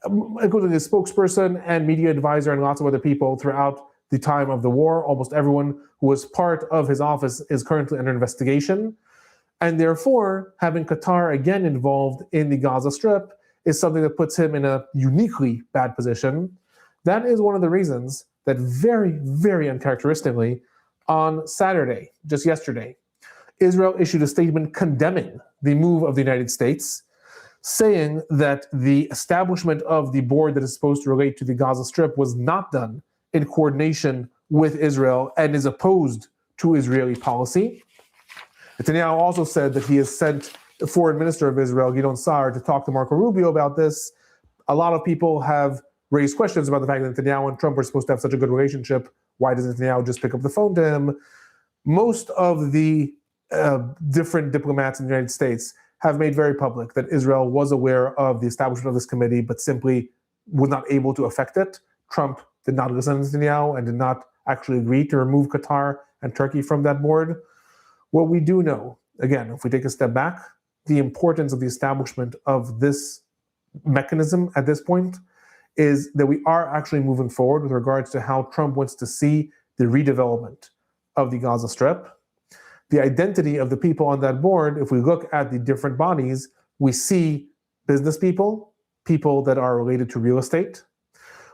spokesperson and media advisor and lots of other people throughout the time of the war. Almost everyone who was part of his office is currently under investigation. And therefore, having Qatar again involved in the Gaza Strip is something that puts him in a uniquely bad position. That is one of the reasons that very, very uncharacteristically, on Saturday, just yesterday, Israel issued a statement condemning the move of the United States, saying that the establishment of the board that is supposed to relate to the Gaza Strip was not done in coordination with Israel and is opposed to Israeli policy. Netanyahu also said that he has sent the foreign minister of Israel, Gideon Sa'ar, to talk to Marco Rubio about this. A lot of people have raised questions about the fact that Netanyahu and Trump were supposed to have such a good relationship. Why doesn't Netanyahu just pick up the phone to him? Most of the different diplomats in the United States have made very public that Israel was aware of the establishment of this committee, but simply was not able to affect it. Trump did not listen to Netanyahu and did not actually agree to remove Qatar and Turkey from that board. What we do know, again, if we take a step back, the importance of the establishment of this mechanism at this point is that we are actually moving forward with regards to how Trump wants to see the redevelopment of the Gaza Strip. The identity of the people on that board, if we look at the different bodies, we see business people, people that are related to real estate.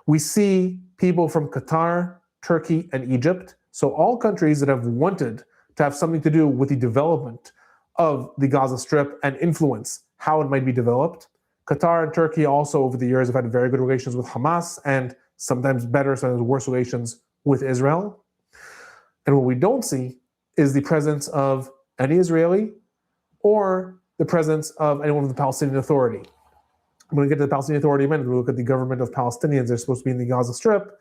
We see people from Qatar, Turkey, and Egypt. So all countries that have wanted to have something to do with the development of the Gaza Strip and influence how it might be developed. Qatar and Turkey also over the years have had very good relations with Hamas and sometimes better, sometimes worse relations with Israel. And what we don't see is the presence of any Israeli or the presence of anyone from the Palestinian Authority. When we get to the Palestinian Authority in a minute, we look at the government of Palestinians. They're supposed to be in the Gaza Strip,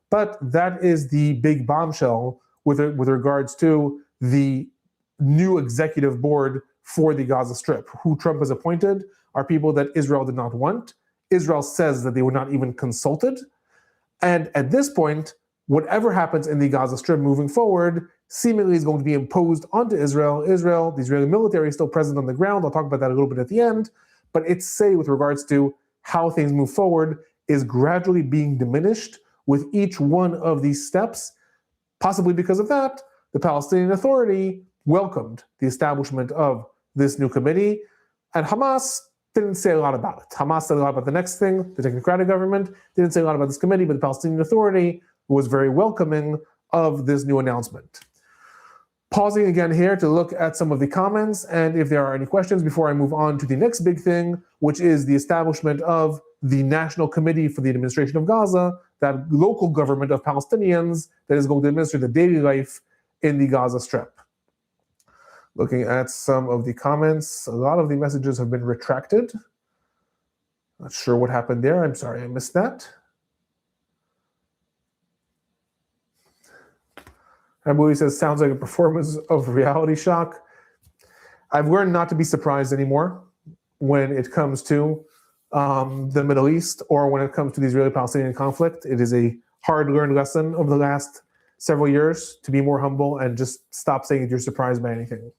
but that is the big bombshell with regards to the new executive board for the Gaza Strip. Who Trump has appointed are people that Israel did not want. Israel says that they were not even consulted. And at this point, whatever happens in the Gaza Strip moving forward seemingly is going to be imposed onto Israel. The Israeli military is still present on the ground. I'll talk about that a little bit at the end. But its say with regards to how things move forward is gradually being diminished with each one of these steps. Possibly because of that, the Palestinian Authority welcomed the establishment of this new committee, and Hamas didn't say a lot about it. Hamas said a lot about the next thing, the technocratic government, didn't say a lot about this committee, but the Palestinian Authority was very welcoming of this new announcement. Pausing again here to look at some of the comments, and if there are any questions before I move on to the next big thing, which is the establishment of the National Committee for the Administration of Gaza, that local government of Palestinians that is going to administer the daily life in the Gaza Strip. Looking at some of the comments, a lot of the messages have been retracted. Not sure what happened there. I'm sorry, I missed that. Rabbi says, sounds like a performance of reality shock. I've learned not to be surprised anymore when it comes to the Middle East or when it comes to the Israeli-Palestinian conflict. It is a hard-learned lesson over the last several years to be more humble and just stop saying that you're surprised by anything.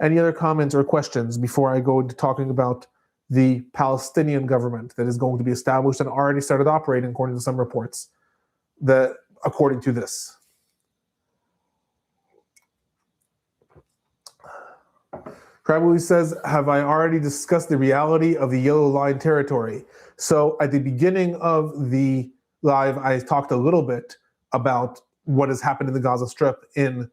Any other comments or questions before I go into talking about the Palestinian government that is going to be established and already started operating according to some reports, according to this? Krabuli says, have I already discussed the reality of the yellow line territory? So at the beginning of the live, I talked a little bit about what has happened in the Gaza Strip in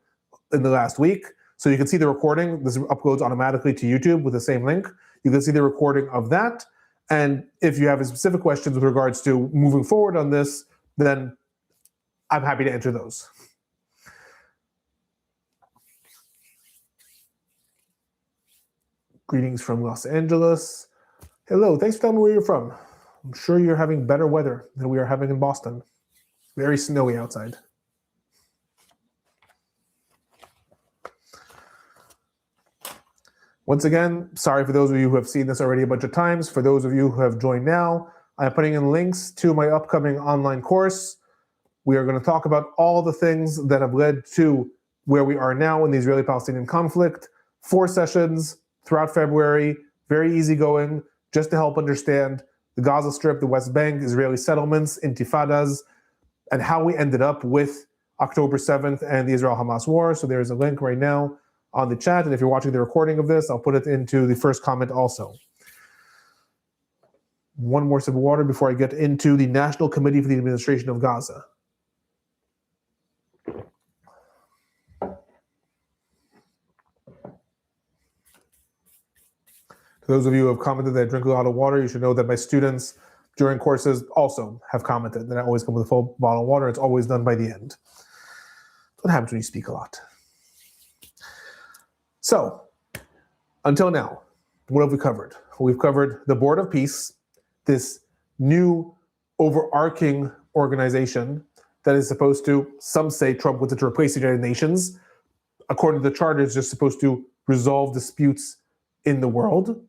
the last week. So you can see the recording. This uploads automatically to YouTube with the same link. You can see the recording of that. And if you have specific questions with regards to moving forward on this, then I'm happy to answer those. Greetings from Los Angeles. Hello, thanks for telling me where you're from. I'm sure you're having better weather than we are having in Boston. Very snowy outside. Once again, sorry for those of you who have seen this already a bunch of times. For those of you who have joined now, I'm putting in links to my upcoming online course. We are going to talk about all the things that have led to where we are now in the Israeli-Palestinian conflict. 4 sessions throughout February, very easygoing, just to help understand the Gaza Strip, the West Bank, Israeli settlements, intifadas, and how we ended up with October 7th and the Israel-Hamas War. So there's a link right now on the chat, and if you're watching the recording of this, I'll put it into the first comment also. One more sip of water before I get into the National Committee for the Administration of Gaza. For those of you who have commented that I drink a lot of water, you should know that my students during courses also have commented that I always come with a full bottle of water. It's always done by the end. That's what happens when you speak a lot. So, until now, what have we covered? We've covered the Board of Peace, this new overarching organization that is supposed to, some say Trump wants it to replace the United Nations. According to the charter, it's just supposed to resolve disputes in the world.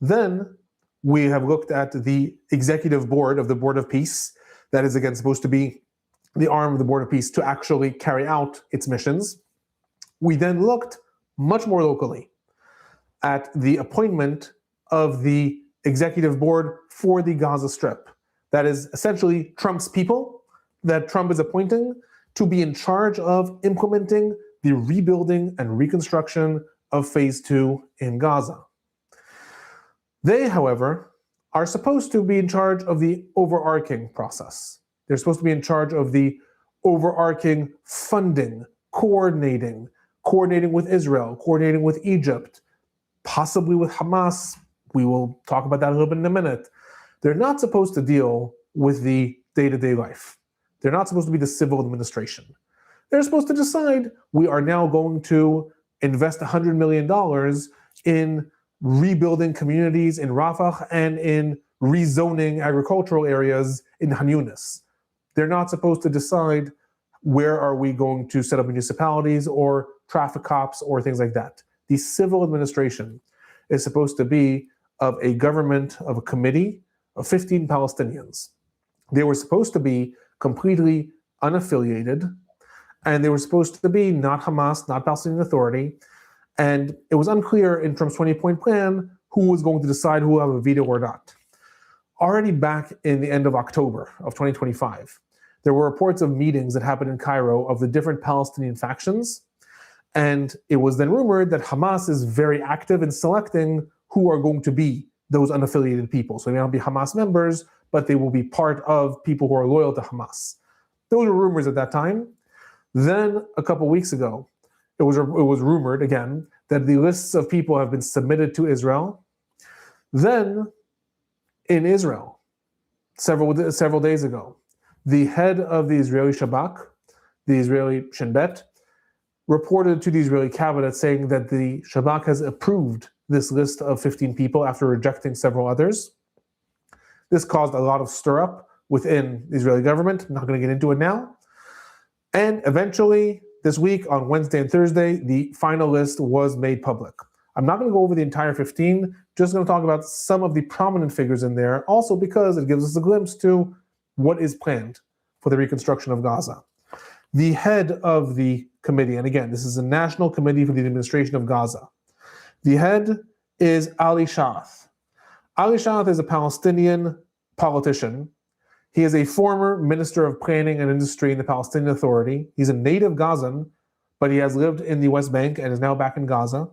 Then we have looked at the executive board of the Board of Peace. That is, again, supposed to be the arm of the Board of Peace to actually carry out its missions. We then looked much more locally at the appointment of the executive board for the Gaza Strip. That is essentially Trump's people that Trump is appointing to be in charge of implementing the rebuilding and reconstruction of Phase 2 in Gaza. They, however, are supposed to be in charge of the overarching process. They're supposed to be in charge of the overarching funding, coordinating with Israel, coordinating with Egypt, possibly with Hamas. We will talk about that a little bit in a minute. They're not supposed to deal with the day-to-day life. They're not supposed to be the civil administration. They're supposed to decide, we are now going to invest $100 million in rebuilding communities in Rafah and in rezoning agricultural areas in Han Yunis. They're not supposed to decide where are we going to set up municipalities or traffic cops or things like that. The civil administration is supposed to be of a government, of a committee of 15 Palestinians. They were supposed to be completely unaffiliated, and they were supposed to be not Hamas, not Palestinian Authority, and it was unclear in Trump's 20-point plan who was going to decide who will have a veto or not. Already back in the end of October of 2025, there were reports of meetings that happened in Cairo of the different Palestinian factions, and it was then rumored that Hamas is very active in selecting who are going to be those unaffiliated people. So they may not be Hamas members, but they will be part of people who are loyal to Hamas. Those were rumors at that time. Then a couple weeks ago, it was rumored again that the lists of people have been submitted to Israel. Then in Israel, several days ago, the head of the Israeli Shabak, the Israeli Shin Bet, reported to the Israeli cabinet saying that the Shabak has approved this list of 15 people after rejecting several others. This caused a lot of stir-up within the Israeli government. I'm not going to get into it now. And eventually, this week on Wednesday and Thursday, the final list was made public. I'm not going to go over the entire 15, just going to talk about some of the prominent figures in there, also because it gives us a glimpse to what is planned for the reconstruction of Gaza. The head of the committee, and again, this is a National Committee for the Administration of Gaza. The head is Ali Shaath. Ali Shaath is a Palestinian politician. He is a former Minister of Planning and Industry in the Palestinian Authority. He's a native Gazan, but he has lived in the West Bank and is now back in Gaza.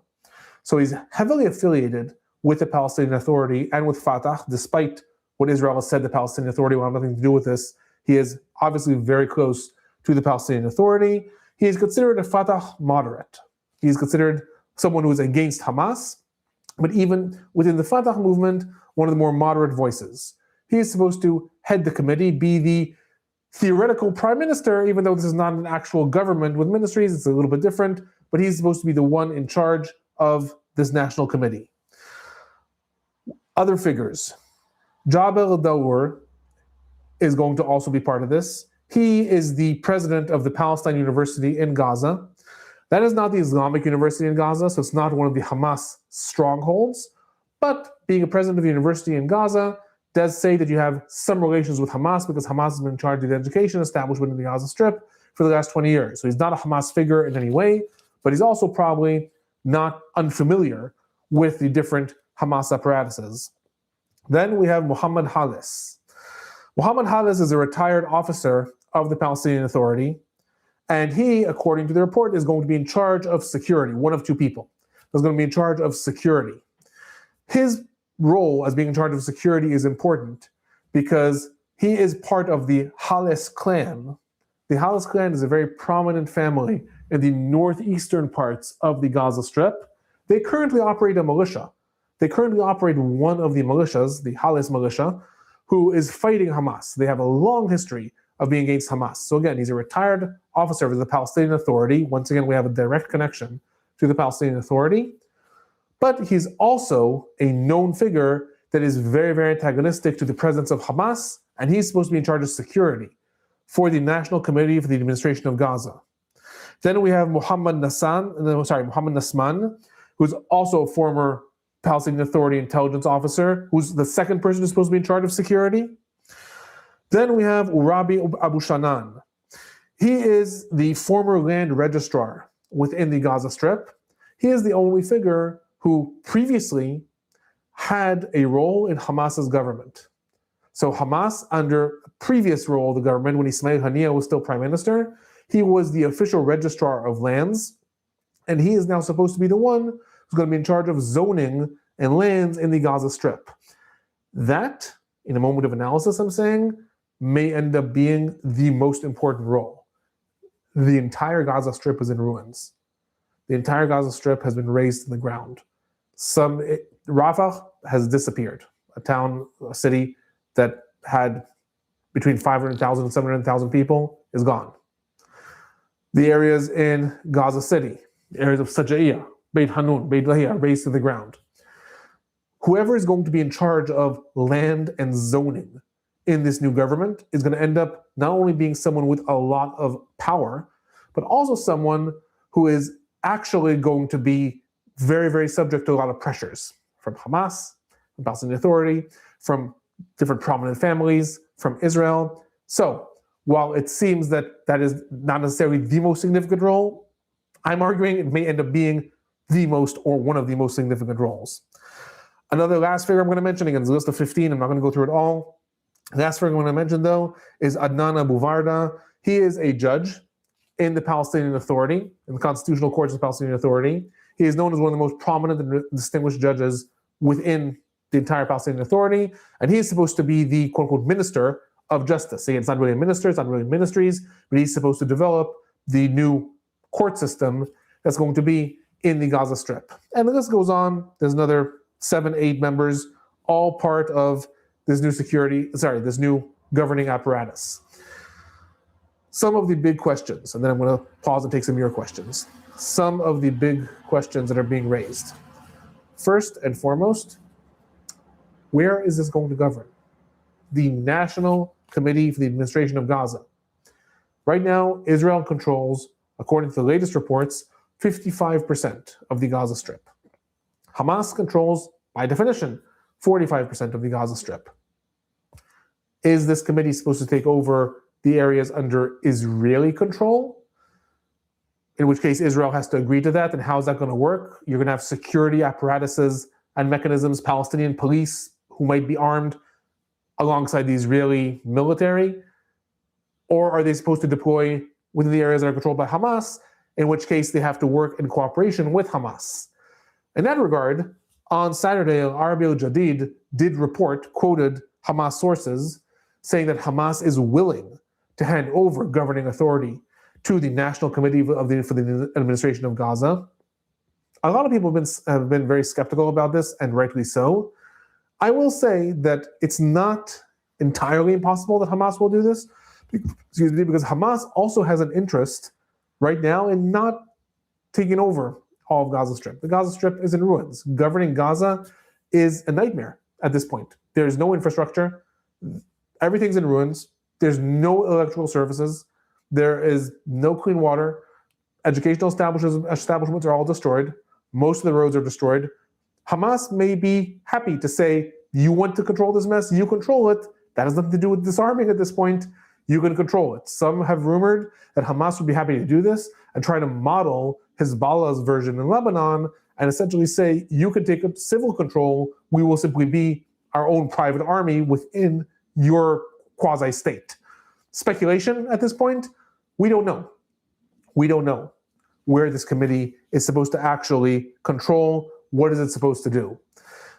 So he's heavily affiliated with the Palestinian Authority and with Fatah, despite what Israel has said the Palestinian Authority will have nothing to do with this. He is obviously very close to the Palestinian Authority. He is considered a Fatah moderate. He is considered someone who is against Hamas, but even within the Fatah movement, one of the more moderate voices. He is supposed to head the committee, be the theoretical prime minister, even though this is not an actual government with ministries, it's a little bit different, but he's supposed to be the one in charge of this national committee. Other figures. Jabir Daour is going to also be part of this. He is the president of the Palestine University in Gaza. That is not the Islamic University in Gaza, so it's not one of the Hamas strongholds, but being a president of the university in Gaza does say that you have some relations with Hamas because Hamas has been in charge of the education establishment in the Gaza Strip for the last 20 years. So he's not a Hamas figure in any way, but he's also probably not unfamiliar with the different Hamas apparatuses. Then we have Mohammed Halis. Mohammed Halis is a retired officer of the Palestinian Authority, and he, according to the report, is going to be in charge of security, one of two people. He's going to be in charge of security. His role as being in charge of security is important because he is part of the Halis clan. The Halis clan is a very prominent family in the northeastern parts of the Gaza Strip. They currently operate a militia. They currently operate one of the militias, the Halis militia, who is fighting Hamas. They have a long history of being against Hamas. So again, he's a retired officer of the Palestinian Authority. Once again, we have a direct connection to the Palestinian Authority. But he's also a known figure that is very, very antagonistic to the presence of Hamas, and he's supposed to be in charge of security for the National Committee for the Administration of Gaza. Then we have Mohammed Nasman, who's also a former Palestinian Authority intelligence officer, who's the second person who's supposed to be in charge of security. Then we have Urabi Abu Shanan. He is the former land registrar within the Gaza Strip. He is the only figure who previously had a role in Hamas's government. So Hamas, under a previous role of the government, when Ismail Haniyeh was still prime minister, he was the official registrar of lands, and he is now supposed to be the one who's going to be in charge of zoning and lands in the Gaza Strip. That, in a moment of analysis, I'm saying, may end up being the most important role. The entire Gaza Strip is in ruins. The entire Gaza Strip has been razed to the ground. Rafah has disappeared. A city that had between 500,000 and 700,000 people is gone. The areas in Gaza City, the areas of Sajaiya, Beit Hanun, Beit Lahia are razed to the ground. Whoever is going to be in charge of land and zoning in this new government is going to end up not only being someone with a lot of power, but also someone who is actually going to be very, very subject to a lot of pressures from Hamas, from Palestinian Authority, from different prominent families, from Israel. So while it seems that that is not necessarily the most significant role, I'm arguing it may end up being the most or one of the most significant roles. Another last figure I'm going to mention, again, it's a list of 15, I'm not going to go through it all. The last figure I'm going to mention, though, is Adnan Abu Varda. He is a judge in the Palestinian Authority, in the Constitutional Courts of the Palestinian Authority. He is known as one of the most prominent and distinguished judges within the entire Palestinian Authority, and he is supposed to be the quote-unquote minister of justice. Again, it's not really a minister, it's not really ministries, but he's supposed to develop the new court system that's going to be in the Gaza Strip. And the list goes on. There's another 7, 8 members, all part of this new governing apparatus. Some of the big questions, and then I'm going to pause and take some of your questions. Some of the big questions that are being raised. First and foremost, where is this going to govern? The National Committee for the Administration of Gaza. Right now, Israel controls, according to the latest reports, 55% of the Gaza Strip. Hamas controls, by definition, 45% of the Gaza Strip. Is this committee supposed to take over the areas under Israeli control? In which case Israel has to agree to that, and how is that going to work? You're going to have security apparatuses and mechanisms, Palestinian police who might be armed alongside the Israeli military? Or are they supposed to deploy within the areas that are controlled by Hamas, in which case they have to work in cooperation with Hamas? In that regard, on Saturday, Al Arabi Al Jadid did report, quoted Hamas sources, saying that Hamas is willing to hand over governing authority to the National Committee for the Administration of Gaza. A lot of people have been very skeptical about this, and rightly so. I will say that it's not entirely impossible that Hamas will do this, because Hamas also has an interest right now in not taking over all of Gaza Strip. The Gaza Strip is in ruins. Governing Gaza is a nightmare at this point. There's no infrastructure. Everything's in ruins. There's no electrical services. There is no clean water. Educational establishments are all destroyed. Most of the roads are destroyed. Hamas may be happy to say, you want to control this mess, you control it. That has nothing to do with disarming at this point. You can control it. Some have rumored that Hamas would be happy to do this and try to model Hezbollah's version in Lebanon and essentially say, you can take up civil control. We will simply be our own private army within your quasi-state. Speculation at this point, we don't know. We don't know where this committee is supposed to actually control. What is it supposed to do?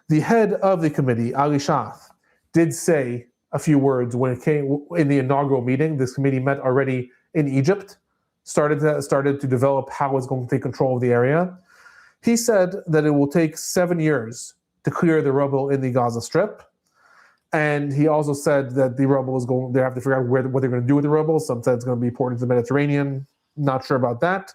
The head of the committee, Ali Shath, did say a few words when it came in the inaugural meeting. This committee met already in Egypt, started to develop how it's going to take control of the area. He said that it will take 7 years to clear the rubble in the Gaza Strip. And he also said that the rubble is they have to figure out what they're going to do with the rubble. Some said it's going to be poured into the Mediterranean. Not sure about that.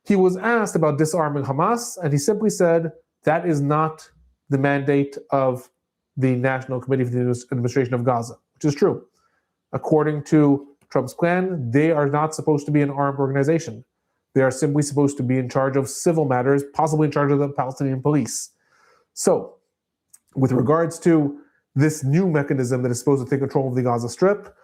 He was asked about disarming Hamas, and he simply said that is not the mandate of the National Committee for the Administration of Gaza, which is true. According to Trump's plan, they are not supposed to be an armed organization. They are simply supposed to be in charge of civil matters, possibly in charge of the Palestinian police. So, with regards to this new mechanism that is supposed to take control of the Gaza Strip,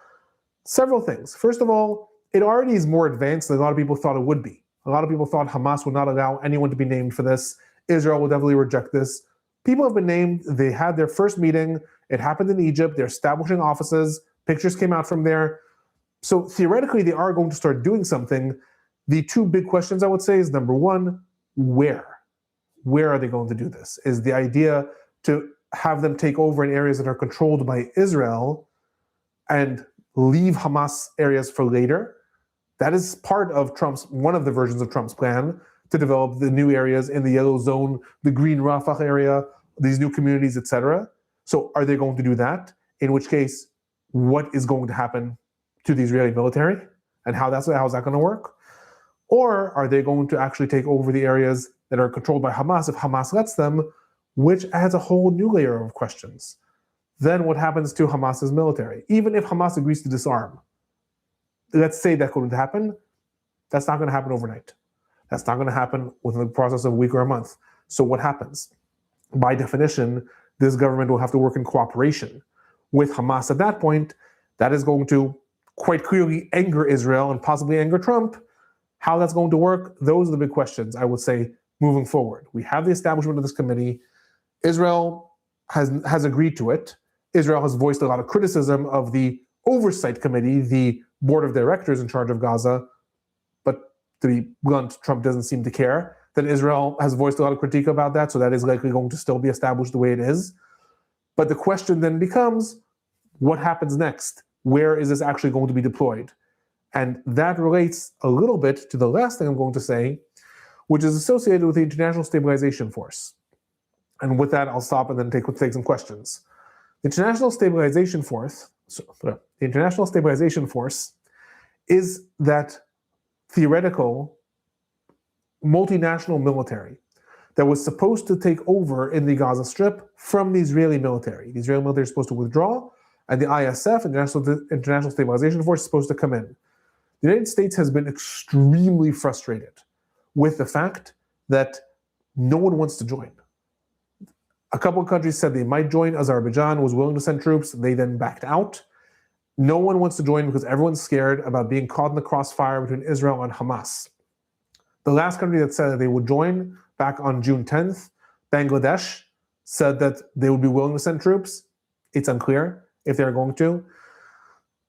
several things. First of all, it already is more advanced than a lot of people thought it would be. A lot of people thought Hamas would not allow anyone to be named for this. Israel will definitely reject this. People have been named. They had their first meeting. It happened in Egypt. They're establishing offices. Pictures came out from there. So theoretically, they are going to start doing something. The two big questions I would say is, number one, where? Where are they going to do this? Is the idea to have them take over in areas that are controlled by Israel and leave Hamas areas for later? That is part of one of the versions of Trump's plan to develop the new areas in the yellow zone, the green Rafah area, these new communities, etc. So are they going to do that? In which case, what is going to happen to the Israeli military? And how is that going to work? Or are they going to actually take over the areas that are controlled by Hamas if Hamas lets them, which adds a whole new layer of questions. Then what happens to Hamas's military? Even if Hamas agrees to disarm, let's say that could happen, that's not going to happen overnight. That's not going to happen within the process of a week or a month. So what happens? By definition, this government will have to work in cooperation with Hamas at that point. That is going to quite clearly anger Israel and possibly anger Trump. How that's going to work, those are the big questions, I would say, moving forward. We have the establishment of this committee. Israel has agreed to it. Israel has voiced a lot of criticism of the oversight committee, the board of directors in charge of Gaza. But to be blunt, Trump doesn't seem to care that Israel has voiced a lot of critique about that. So that is likely going to still be established the way it is. But the question then becomes, what happens next? Where is this actually going to be deployed? And that relates a little bit to the last thing I'm going to say, which is associated with the International Stabilization Force. And with that, I'll stop and then take some questions. The International Stabilization Force is that theoretical multinational military that was supposed to take over in the Gaza Strip from the Israeli military. The Israeli military is supposed to withdraw, and the ISF, International Stabilization Force, is supposed to come in. the United States has been extremely frustrated with the fact that no one wants to join. A couple of countries said they might join. Azerbaijan was willing to send troops. They then backed out. No one wants to join because everyone's scared about being caught in the crossfire between Israel and Hamas. The last country that said that they would join back on June 10th, Bangladesh, said that they would be willing to send troops. It's unclear if they're going to.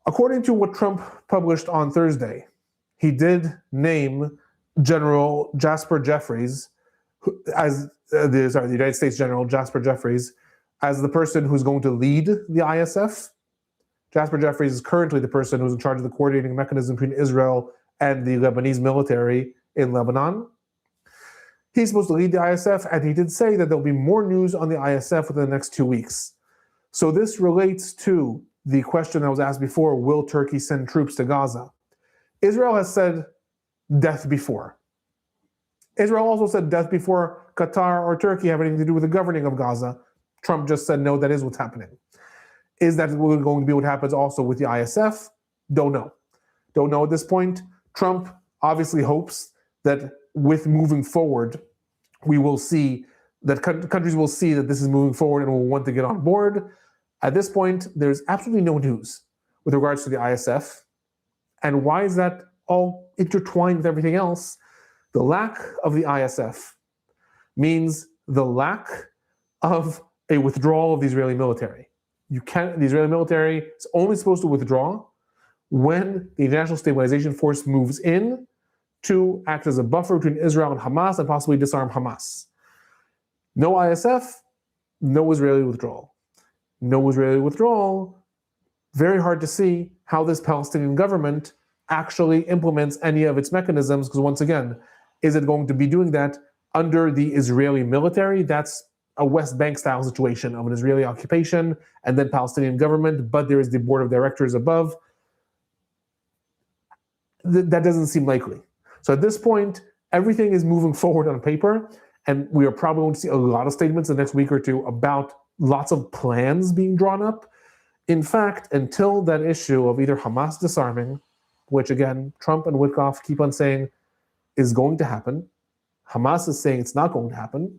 According to what Trump published on Thursday, he did name General Jasper Jeffries as the United States General Jasper Jeffries as the person who's going to lead the ISF. Jasper Jeffries is currently the person who's in charge of the coordinating mechanism between Israel and the Lebanese military in Lebanon. He's supposed to lead the ISF, and he did say that there'll be more news on the ISF within the next 2 weeks. So this relates to the question that was asked before, will Turkey send troops to Gaza? Israel has said death before. Israel also said death before Qatar or Turkey have anything to do with the governing of Gaza. Trump just said, no, that is what's happening. Is that going to be what happens also with the ISF? Don't know. Don't know at this point. Trump obviously hopes that with moving forward, we will see that countries will see that this is moving forward and will want to get on board. At this point, there's absolutely no news with regards to the ISF. And why is that all intertwined with everything else? The lack of the ISF means the lack of a withdrawal of the Israeli military. The Israeli military is only supposed to withdraw when the International Stabilization Force moves in to act as a buffer between Israel and Hamas and possibly disarm Hamas. No ISF, no Israeli withdrawal. No Israeli withdrawal, very hard to see how this Palestinian government actually implements any of its mechanisms, because once again, is it going to be doing that under the Israeli military? That's a West Bank style situation of an Israeli occupation and then Palestinian government, but there is the board of directors above. That doesn't seem likely. So at this point, everything is moving forward on paper, and we are probably going to see a lot of statements in the next week or two about lots of plans being drawn up. In fact, until that issue of either Hamas disarming, which again, Trump and Witkoff keep on saying is going to happen, Hamas is saying it's not going to happen.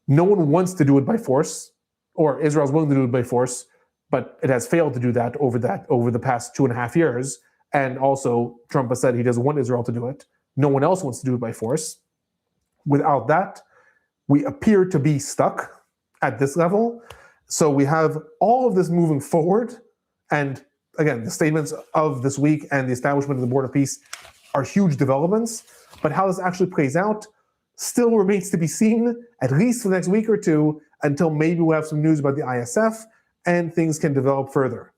No one wants to do it by force, or Israel's willing to do it by force, but it has failed to do that over the past 2.5 years. And also, Trump has said he doesn't want Israel to do it. No one else wants to do it by force. Without that, we appear to be stuck at this level. So we have all of this moving forward. And again, the statements of this week and the establishment of the Board of Peace are huge developments. But how this actually plays out still remains to be seen, at least for the next week or two, until maybe we'll have some news about the ISF and things can develop further.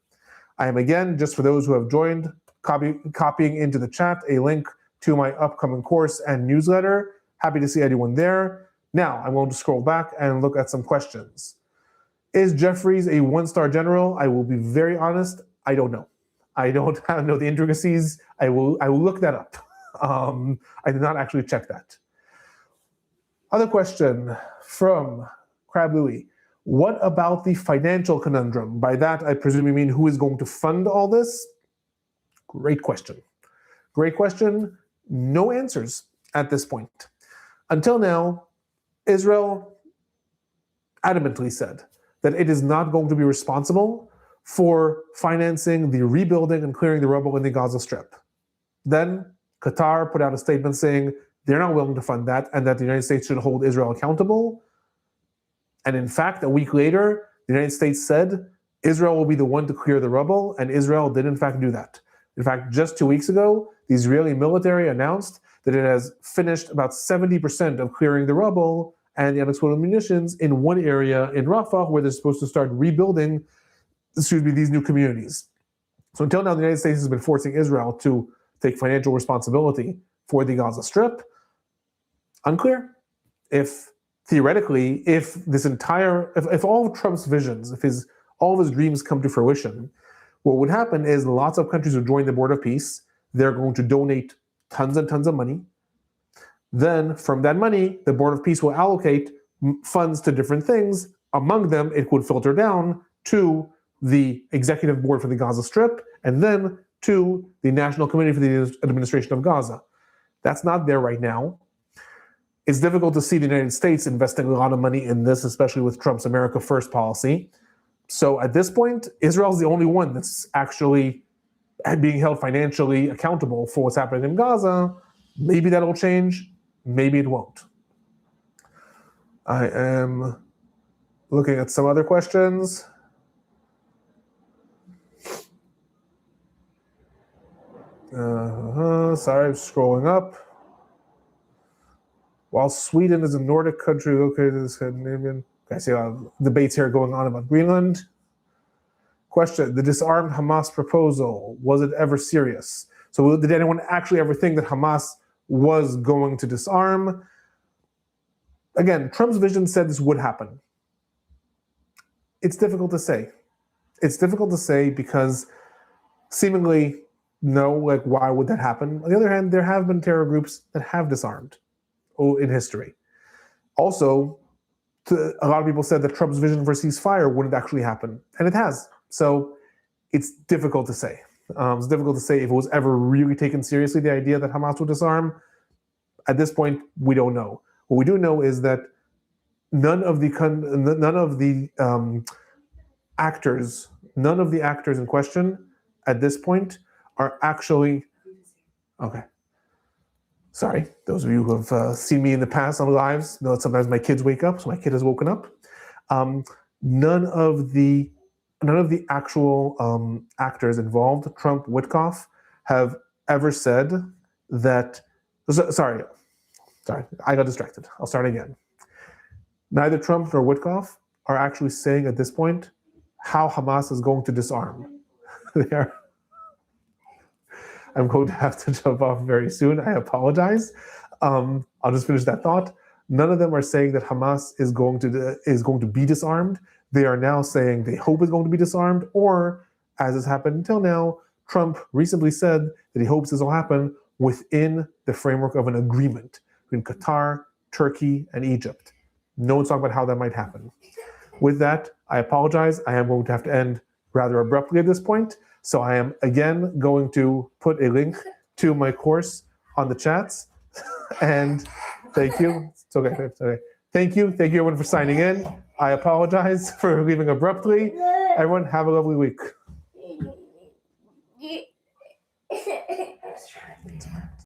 I am, again, just for those who have joined, copying into the chat a link to my upcoming course and newsletter. Happy to see anyone there. Now, I'm going to scroll back and look at some questions. Is Jeffries a one-star general? I will be very honest, I don't know. I don't know the intricacies. I will look that up. I did not actually check that. Other question from Crab Louie. What about the financial conundrum? By that, I presume you mean who is going to fund all this? Great question. Great question. No answers at this point. Until now, Israel adamantly said that it is not going to be responsible for financing the rebuilding and clearing the rubble in the Gaza Strip. Then Qatar put out a statement saying they're not willing to fund that and that the United States should hold Israel accountable. And in fact, a week later, the United States said Israel will be the one to clear the rubble, and Israel did in fact do that. In fact, just 2 weeks ago, the Israeli military announced that it has finished about 70% of clearing the rubble and the unexploded munitions in one area in Rafah where they're supposed to start rebuilding, these new communities. So until now, the United States has been forcing Israel to take financial responsibility for the Gaza Strip. Unclear if theoretically, if all of Trump's visions, if all of his dreams come to fruition, what would happen is lots of countries would join the Board of Peace. They're going to donate tons and tons of money. Then from that money, the Board of Peace will allocate funds to different things. Among them, it would filter down to the executive board for the Gaza Strip, and then to the National Committee for the Administration of Gaza. That's not there right now. It's difficult to see the United States investing a lot of money in this, especially with Trump's America First policy. So at this point, Israel's the only one that's actually being held financially accountable for what's happening in Gaza. Maybe that'll change. Maybe it won't. I am looking at some other questions. Sorry, I'm scrolling up. While Sweden is a Nordic country located in the Scandinavian, I see a lot of debates here going on about Greenland. Question: the disarmed Hamas proposal, was it ever serious? So did anyone actually ever think that Hamas was going to disarm? Again, Trump's vision said this would happen. It's difficult to say. It's difficult to say because seemingly, no, like why would that happen? On the other hand, there have been terror groups that have disarmed in history. Also, a lot of people said that Trump's vision for ceasefire wouldn't actually happen, and it has. So it's difficult to say. It's difficult to say if it was ever really taken seriously, the idea that Hamas would disarm. At this point, we don't know. What we do know is that none of the actors in question at this point are actually okay. Sorry, those of you who have seen me in the past on lives know that sometimes my kids wake up, so my kid has woken up. None of the actual actors involved, Trump, Witkoff, have ever said that. Sorry, I got distracted. I'll start again. Neither Trump nor Witkoff are actually saying at this point how Hamas is going to disarm. I'm going to have to jump off very soon. I apologize. I'll just finish that thought. None of them are saying that Hamas is going to be disarmed. They are now saying they hope it's going to be disarmed, or, as has happened until now, Trump recently said that he hopes this will happen within the framework of an agreement between Qatar, Turkey, and Egypt. No one's talking about how that might happen. With that, I apologize. I am going to have to end rather abruptly at this point. So I am again going to put a link to my course on the chats. And thank you. It's okay. It's okay. Thank you. Thank you everyone for signing in. I apologize for leaving abruptly. Everyone have a lovely week.